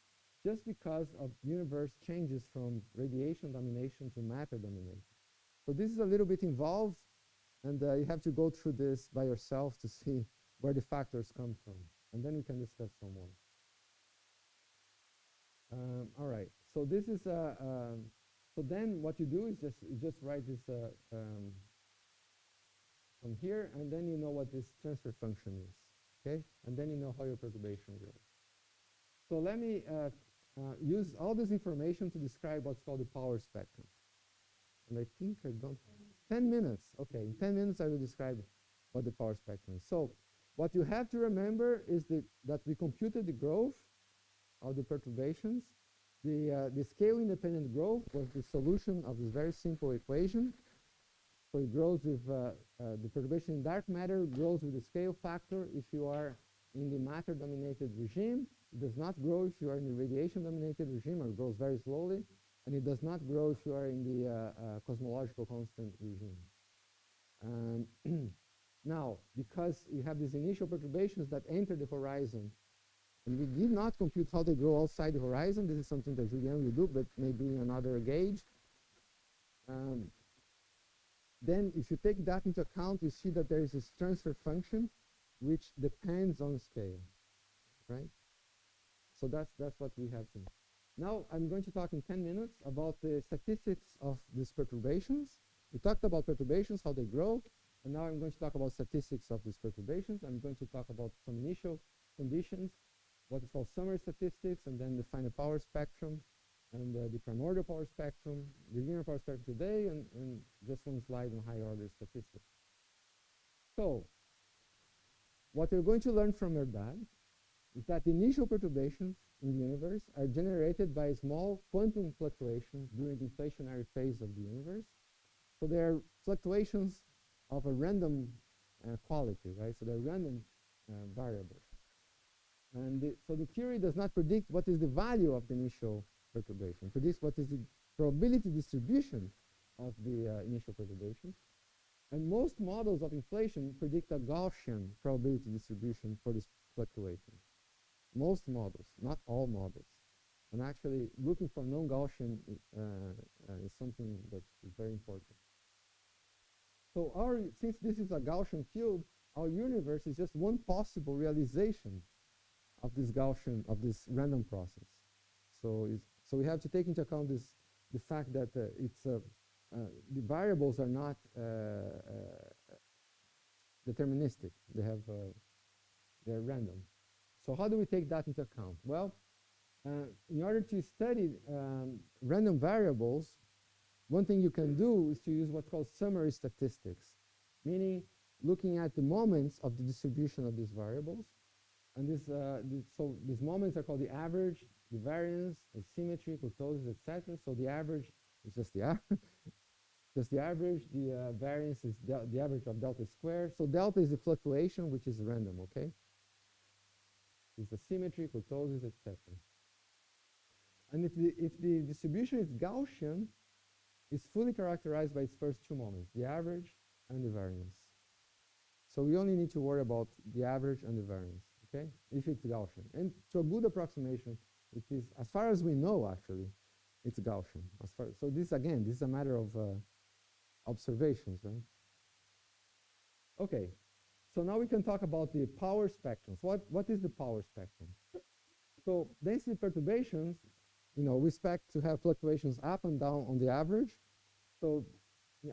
just because of universe changes from radiation domination to matter domination. So this is a little bit involved, and you have to go through this by yourself to see where the factors come from, and then we can discuss some more. All right, so this is so then what you do is just write this from here, and then you know what this transfer function is, okay? And then you know how your perturbation grows. So let me use all this information to describe what's called the power spectrum. And I think I don't, 10 minutes, okay, in 10 minutes I will describe what the power spectrum is. So what you have to remember is that we computed the growth of the perturbations. The scale-independent growth was the solution of this very simple equation. So it grows with the perturbation in dark matter grows with the scale factor if you are in the matter-dominated regime. It does not grow if you are in the radiation-dominated regime, or it grows very slowly. And it does not grow if you are in the cosmological constant regime. Now, because we have these initial perturbations that enter the horizon, and we did not compute how they grow outside the horizon. This is something that Julien will do, but maybe in another gauge. Then if you take that into account, you see that there is this transfer function which depends on scale, right? So that's what we have to. Now I'm going to talk in 10 minutes about the statistics of these perturbations. We talked about perturbations, how they grow, and now I'm going to talk about statistics of these perturbations. I'm going to talk about some initial conditions, what is called summary statistics, and then define the power spectrum, and the primordial power spectrum, the linear power spectrum today, and just one slide on high order statistics. So what you're going to learn from your dad is that the initial perturbations in the universe are generated by small quantum fluctuations during the inflationary phase of the universe. So they are fluctuations of a random quality, right? So they're random variables. And so the theory does not predict what is the value of the initial perturbation. It predicts what is the probability distribution of the initial perturbation. And most models of inflation predict a Gaussian probability distribution for this fluctuation. Most models, not all models. And actually, looking for non-Gaussian is something that is very important. So since this is a Gaussian field, our universe is just one possible realization of this Gaussian, of this random process. So we have to take into account the fact that the variables are not deterministic. They're random. So how do we take that into account? Well, in order to study random variables, one thing you can do is to use what's called summary statistics, meaning looking at the moments of the distribution of these variables. And so these moments are called the average, the variance, the symmetry, kurtosis, etc. So the average is just the average. Just the average. The variance is the average of delta squared. So delta is the fluctuation, which is random, okay? It's the symmetry, kurtosis, etc. And if the distribution is Gaussian, it's fully characterized by its first two moments, the average and the variance. So we only need to worry about the average and the variance, okay, if it's Gaussian. And to a good approximation, it is, as far as we know, actually, it's Gaussian. So this, again, this is a matter of observations, right? Okay, so now we can talk about the power spectrums. What is the power spectrum? So density perturbations, we expect to have fluctuations up and down on the average. So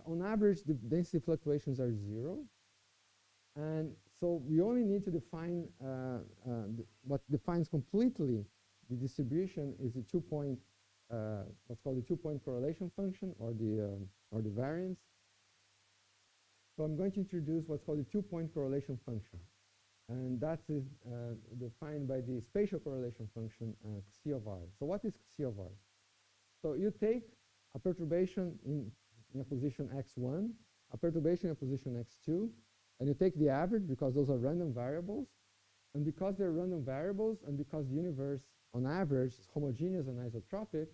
on average, the density fluctuations are 0. And so we only need to define what defines completely the distribution is the two-point, what's called the two-point correlation function, or the variance. So I'm going to introduce what's called the two-point correlation function. And that is defined by the spatial correlation function C of R. So what is C of R? So you take a perturbation in a position x1, a perturbation in a position x2, and you take the average because those are random variables. And because they're random variables, and because the universe, on average, is homogeneous and isotropic,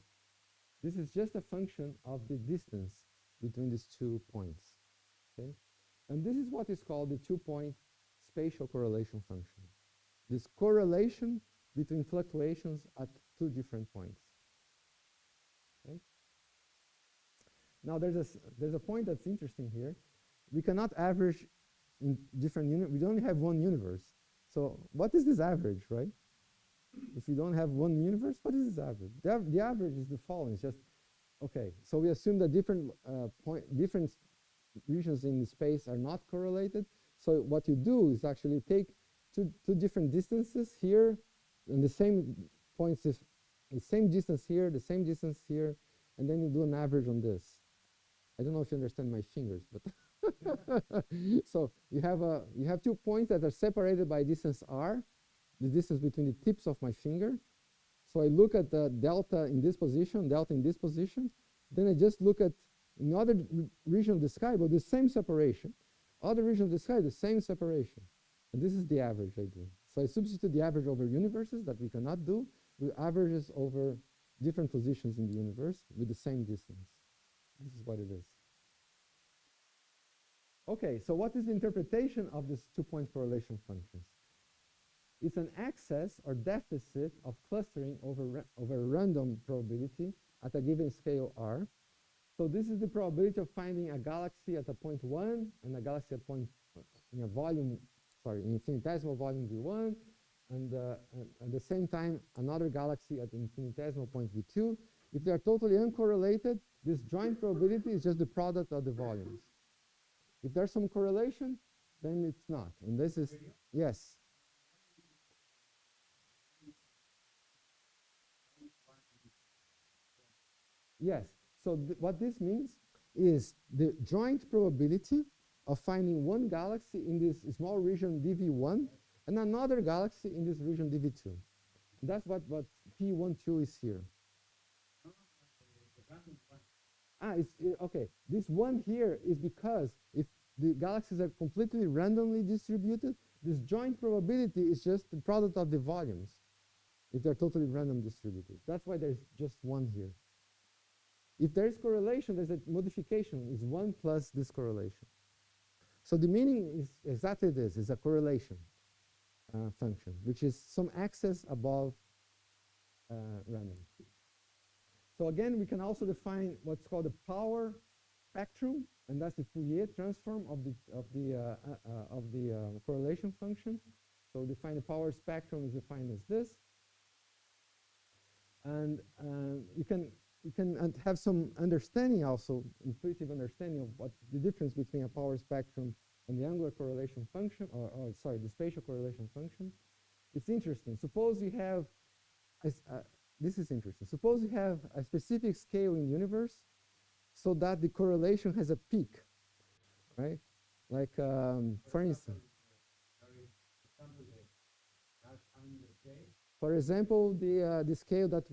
this is just a function of the distance between these 2 points. Okay? And this is what is called the two-point spatial correlation function. This correlation between fluctuations at 2 different points. Okay? Now there's a point that's interesting here. We cannot average in different units. We only have one universe. So what is this average, right? If we don't have one universe, what is this average? The average is the following. It's just, okay, so we assume that different regions in the space are not correlated. So what you do is actually take two different distances here, and the same points, the same distance here, the same distance here, and then you do an average on this. I don't know if you understand my fingers, but so you have 2 points that are separated by distance r, the distance between the tips of my finger. So I look at the delta in this position, delta in this position. Then I just look at another region of the sky, but the same separation. Other region of the sky, the same separation. And this is the average I do. So I substitute the average over universes that we cannot do with averages over different positions in the universe with the same distance. This is what it is. Okay, so what is the interpretation of these 2-point correlation functions? It's an excess or deficit of clustering over a random probability at a given scale R. So this is the probability of finding a galaxy at a point 1 and a galaxy at point in a volume, sorry, infinitesimal volume V1, and at the same time another galaxy at infinitesimal point V2. If they are totally uncorrelated, this joint probability is just the product of the volumes. If there's some correlation, then it's not. And this is, yes. Yes. So what this means is the joint probability of finding one galaxy in this small region dV1 and another galaxy in this region dV2. And that's what P12 is here. Okay. This one here is because if the galaxies are completely randomly distributed, this joint probability is just the product of the volumes if they're totally random distributed. That's why there's just one here. If there is correlation, there's a modification, is 1 plus this correlation. So the meaning is exactly this, is a correlation function, which is some excess above random. So again, we can also define what's called a power spectrum, and that's the Fourier transform of the correlation function. So define the power spectrum is defined as this. And you can have some understanding also, intuitive understanding of what the difference between a power spectrum and the angular correlation function, or sorry, the spatial correlation function. It's interesting. Suppose you have, this is interesting. Suppose you have a specific scale in the universe so that the correlation has a peak, right? Like, for instance, for example, the scale that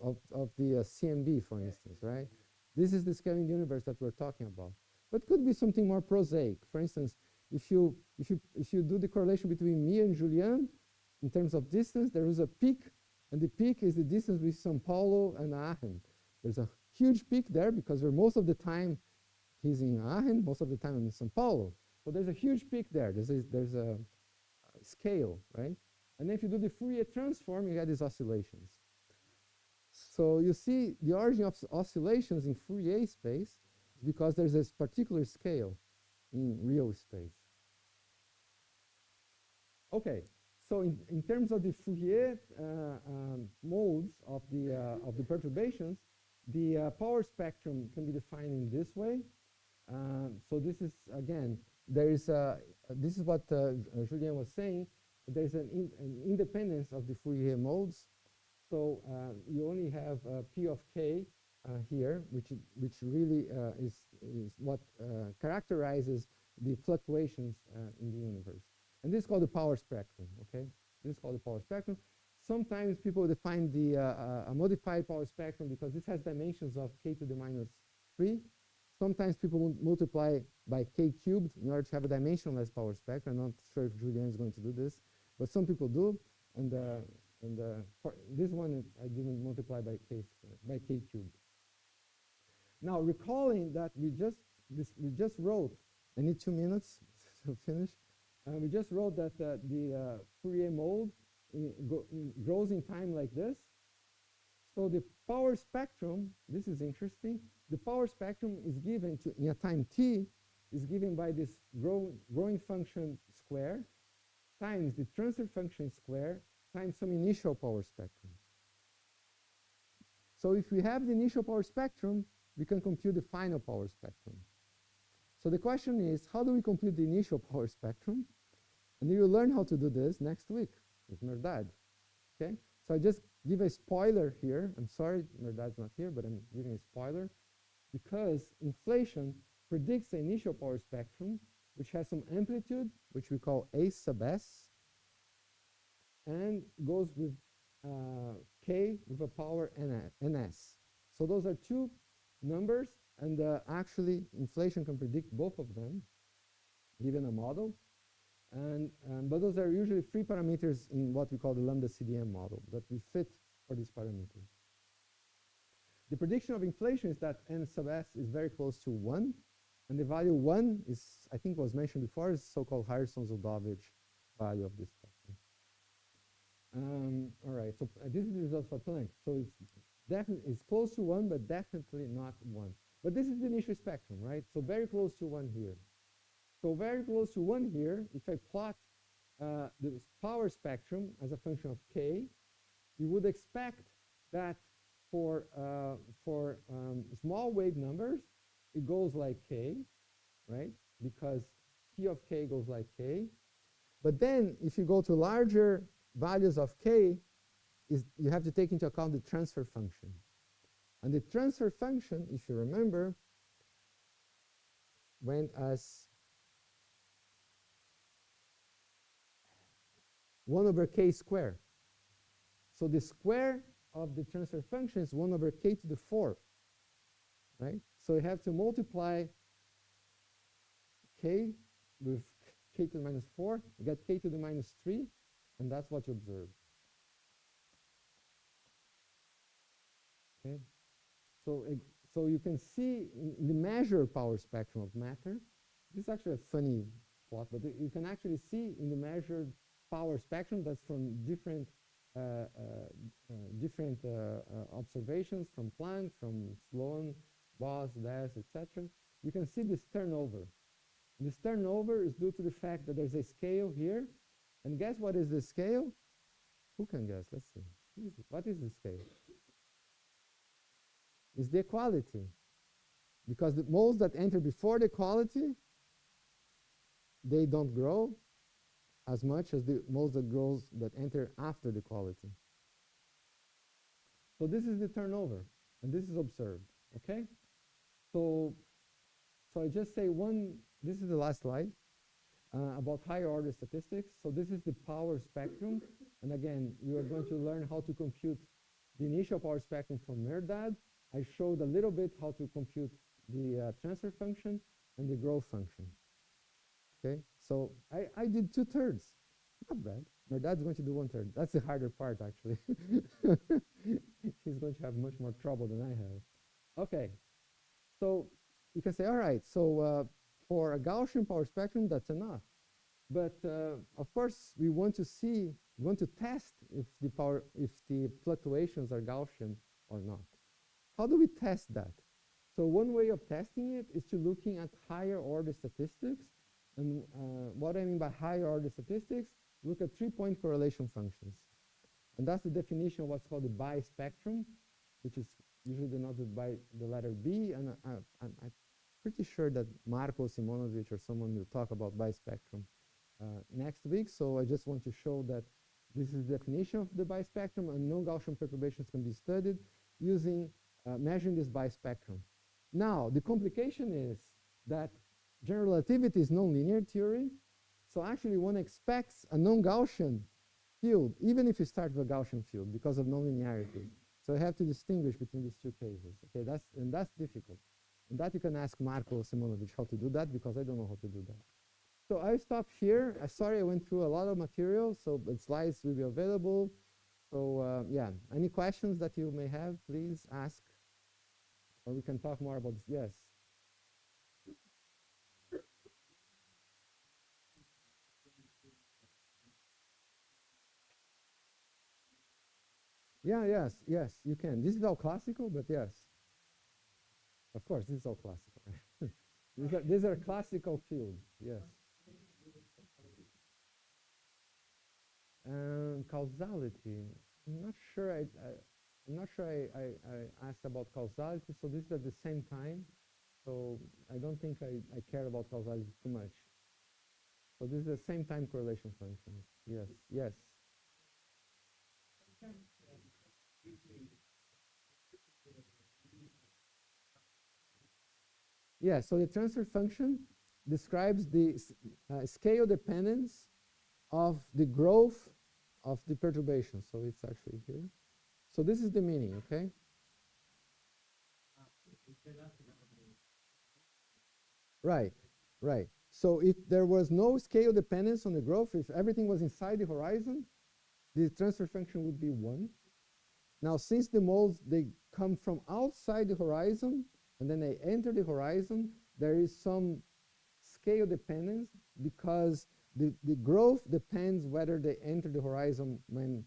of the CMB, for instance, right? This is the scale in the universe that we're talking about. But could be something more prosaic. For instance, if you do the correlation between me and Julian in terms of distance, there is a peak, and the peak is the distance between São Paulo and Aachen. There's a huge peak there because most of the time he's in Aachen, most of the time I'm in São Paulo. So there's a huge peak there. There's a scale, right? And then if you do the Fourier transform, you get these oscillations. So you see the origin of oscillations in Fourier space is because there's this particular scale in real space. Okay, so in terms of the Fourier modes of the perturbations, the power spectrum can be defined in this way. So this is, again, this is what Julien was saying. There's an independence of the Fourier modes. So you only have P of k here, which really is what characterizes the fluctuations in the universe. And this is called the power spectrum, okay? This is called the power spectrum. Sometimes people define a modified power spectrum because this has dimensions of k to the minus 3. Sometimes people multiply by k cubed in order to have a dimensionless power spectrum. I'm not sure if Julien is going to do this, but some people do. And for this one, I didn't multiply by k cubed. Now, recalling that we just wrote, I need 2 minutes to finish. We just wrote that the Fourier mode grows in time like this. So the power spectrum, this is interesting. The power spectrum is given in a time t, is given by this growing function square times the transfer function square times some initial power spectrum. So if we have the initial power spectrum, we can compute the final power spectrum. So the question is, how do we compute the initial power spectrum? And you will learn how to do this next week with Merdad. Okay? So I just give a spoiler here. I'm sorry Merdad's not here, but I'm giving a spoiler because inflation predicts the initial power spectrum, which has some amplitude, which we call A sub s, and goes with k with a power ns. So those are two numbers, and actually inflation can predict both of them, given a model. But those are usually free parameters in what we call the lambda CDM model that we fit for these parameters. The prediction of inflation is that n sub s is very close to 1, And the value 1 is, I think was mentioned before, is so-called Harrison-Zoldovich value of this spectrum. All right, so this is the result for Planck. So it's close to 1, but definitely not 1. But this is the initial spectrum, right? So very close to 1 here. So very close to 1 here, if I plot the power spectrum as a function of k, you would expect that for small wave numbers, it goes like k, right? Because p of k goes like k. But then if you go to larger values of k, you have to take into account the transfer function. And the transfer function, if you remember, went as 1 over k squared. So the square of the transfer function is 1 over k to the 4th, right? So you have to multiply k with k to the minus 4, you get k to the minus 3, and that's what you observe. Okay? So you can see in the measured power spectrum of matter, this is actually a funny plot, but you can actually see in the measured power spectrum that's from different observations from Planck, from Sloan, Bose, Dass, etc. You can see this turnover. This turnover is due to the fact that there's a scale here. And guess what is the scale? Who can guess? Let's see. What is the scale? It's the equality. Because the moles that enter before the equality, they don't grow as much as the moles that enter after the equality. So this is the turnover, and this is observed, okay? So I just say this is the last slide about higher order statistics. So this is the power spectrum. And again, you are going to learn how to compute the initial power spectrum from Merdad. I showed a little bit how to compute the transfer function and the growth function. Okay, so I did 2/3. Not bad. Merdad's going to do 1/3. That's the harder part, actually. He's going to have much more trouble than I have. Okay, so you can say, all right, so for a Gaussian power spectrum, that's enough. But of course, we want to test if the fluctuations are Gaussian or not. How do we test that? So one way of testing it is to looking at higher order statistics. And what I mean by higher order statistics, look at 3-point correlation functions. And that's the definition of what's called the bispectrum, which is usually denoted by the letter B. And I'm pretty sure that Marko Simonovic or someone will talk about bispectrum next week. So I just want to show that this is the definition of the bispectrum, and non-Gaussian perturbations can be studied using measuring this bispectrum. Now, the complication is that general relativity is nonlinear theory. So actually, one expects a non-Gaussian field, even if you start with a Gaussian field, because of nonlinearity. So you have to distinguish between these two cases. Okay, that's difficult. And that you can ask Marko Simonovic how to do that, because I don't know how to do that. So I stop here. Sorry, I went through a lot of material, so the slides will be available. So yeah, any questions that you may have, please ask, or we can talk more about this. Yes. Yeah, yes, you can. This is all classical, but yes. Of course, this is all classical. These are classical fields, yes. Causality. I'm not sure I asked about causality, so this is at the same time. So I don't think I care about causality too much. So this is the same time correlation function. Yes, yes. Yeah, so the transfer function describes the scale dependence of the growth of the perturbation. So it's actually here. So this is the meaning, okay? Right, right. So if there was no scale dependence on the growth, if everything was inside the horizon, the transfer function would be 1. Now, since the moles, they come from outside the horizon, and then they enter the horizon, there is some scale dependence because the growth depends whether they enter the horizon when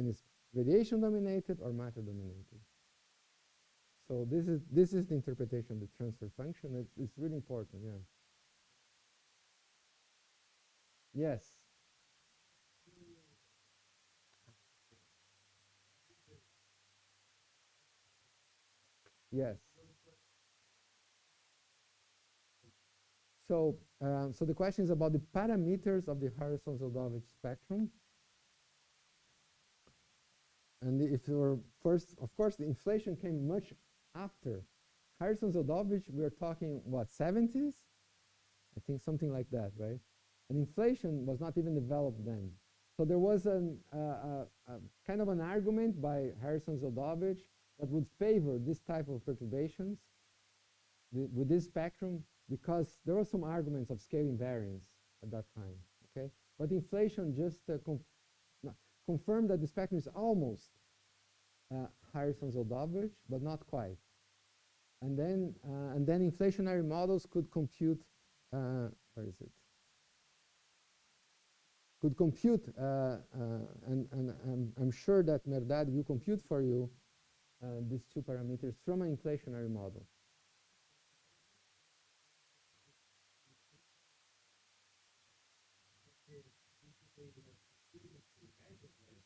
it's radiation dominated or matter dominated. So this is the interpretation of the transfer function. It's really important, yeah. Yes. Yes. So, so the question is about the parameters of the Harrison-Zeldovich spectrum. And if you're first, of course, the inflation came much after. Harrison-Zeldovich, we're talking, what, 70s? I think something like that, right? And inflation was not even developed then. So there was a kind of an argument by Harrison-Zeldovich that would favor this type of perturbations with this spectrum because there were some arguments of scale invariance at that time, okay? But inflation just confirmed that the spectrum is almost Harrison-Zeldovich, but not quite. And then inflationary models could compute, where is it? Could compute, and I'm sure that Merdad will compute for you these two parameters from an inflationary model.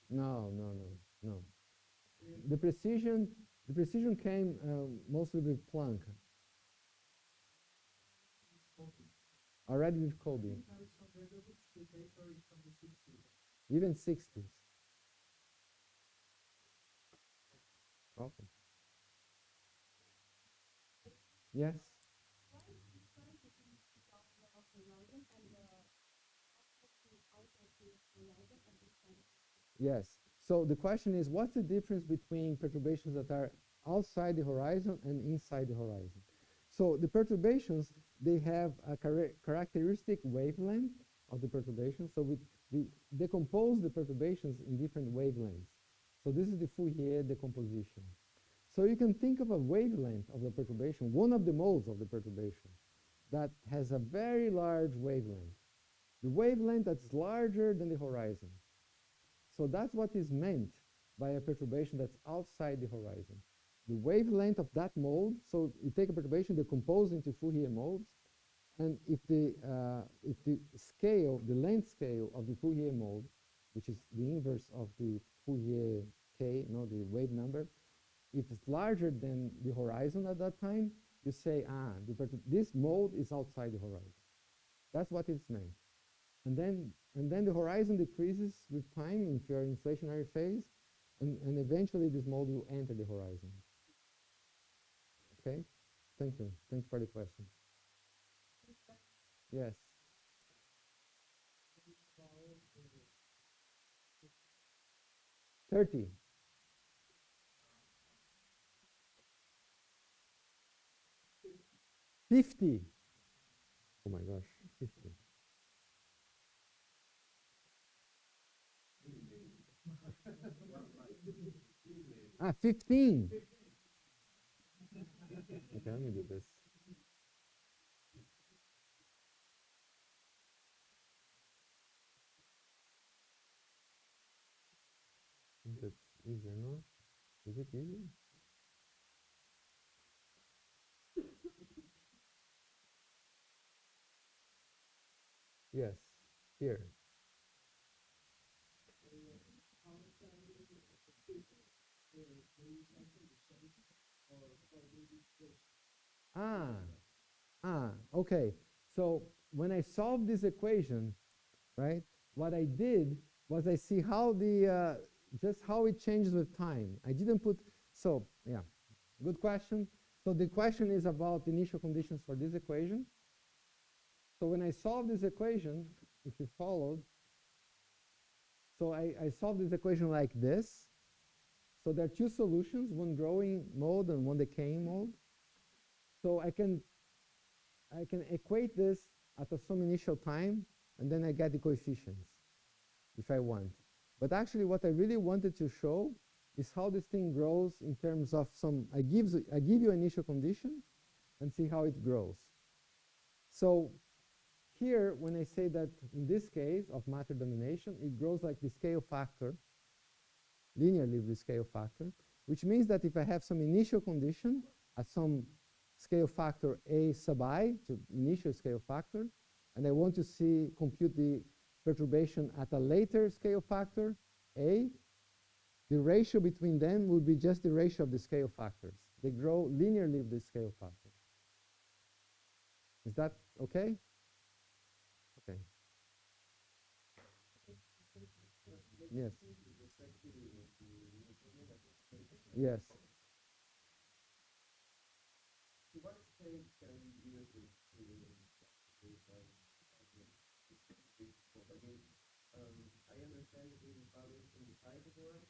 No. The precision came mostly with Planck. Already with Kobe. Even 60s. Okay. Yes. Yes. So the question is, what's the difference between perturbations that are outside the horizon and inside the horizon? So the perturbations, they have a characteristic wavelength of the perturbation. So we decompose the perturbations in different wavelengths. So this is the Fourier decomposition. So you can think of a wavelength of the perturbation, one of the modes of the perturbation, that has a very large wavelength. The wavelength that's larger than the horizon. So that's what is meant by a perturbation that's outside the horizon. The wavelength of that mode, so you take a perturbation, decompose into Fourier modes, and if the scale, the length scale of the Fourier mode, which is the inverse of the Fourier k, the wave number, if it's larger than the horizon at that time, you say, this mode is outside the horizon. That's what it's meant. And then the horizon decreases with time if you're in inflationary phase, and eventually this mode will enter the horizon. Okay? Thank you. Thanks for the question. Yes. $30. 50. Oh my gosh, 50. Ah, 15. Okay, let me do this. I think that's easier, no? Is it easier? Yes, here. Okay. So when I solved this equation, right, what I did was I see how just how it changes with time. I didn't put, so yeah, good question. So the question is about the initial conditions for this equation. So when I solved this equation, if you followed, so I solved this equation like this. So there are two solutions, one growing mode and one decaying mode. So I can equate this at some initial time, and then I get the coefficients if I want. But actually what I really wanted to show is how this thing grows in terms of I give you initial condition, and see how it grows. So here, when I say that in this case of matter domination, it grows like the scale factor, linearly with the scale factor, which means that if I have some initial condition at some scale factor a sub I, to initial scale factor, and I want to compute the perturbation at a later scale factor a, the ratio between them will be just the ratio of the scale factors. They grow linearly with the scale factor. Is that okay? Okay. Yes. Yes.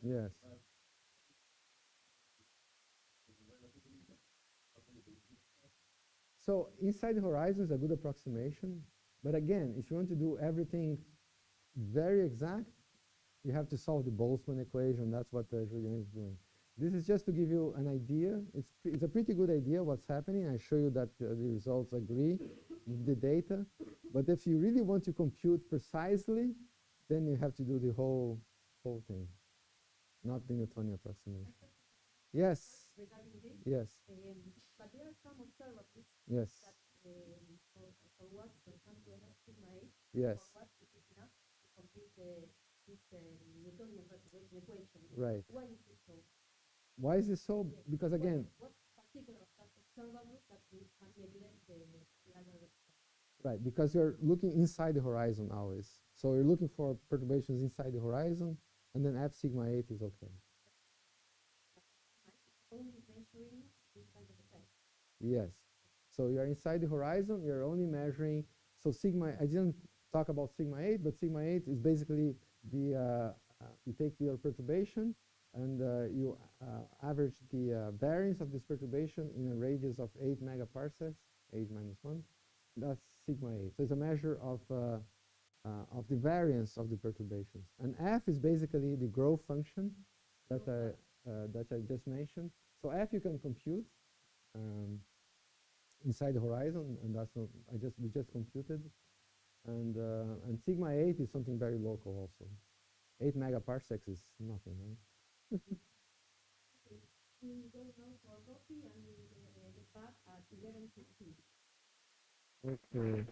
Yes. So inside the horizon is a good approximation. But again, if you want to do everything very exact, you have to solve the Boltzmann equation. That's what Julien is doing. This is just to give you an idea. It's a pretty good idea what's happening. I show you that the results agree with the data. But if you really want to compute precisely, then you have to do the whole thing, not the Newtonian approximation. Yes. Regarding this? Yes. But there are some observables. Yes. That for what, for example, I have sigma 8. Yes. For what it is enough to compute this Newtonian perturbation equation. Right. Why is this so? Why is this so? Yes. Because again, what particular of that observable that can neglect the other? Right, because you're looking inside the horizon always. So you're looking for perturbations inside the horizon, and then F sigma 8 is okay. Only measuring this kind of effect. Yes. So you're inside the horizon, you're only measuring, so sigma, I didn't talk about sigma 8, but sigma 8 is basically the, you take your perturbation and you average the variance of this perturbation in a radius of 8 megaparsecs, 8 minus 1. That's sigma 8. So it's a measure of the variance of the perturbations. And F is basically the growth function that I just mentioned. So F you can compute inside the horizon, and that's what we just computed. And sigma 8 is something very local also. 8 megaparsecs is nothing, right? Okay. We go now for coffee and we get back at 11:15. Okay.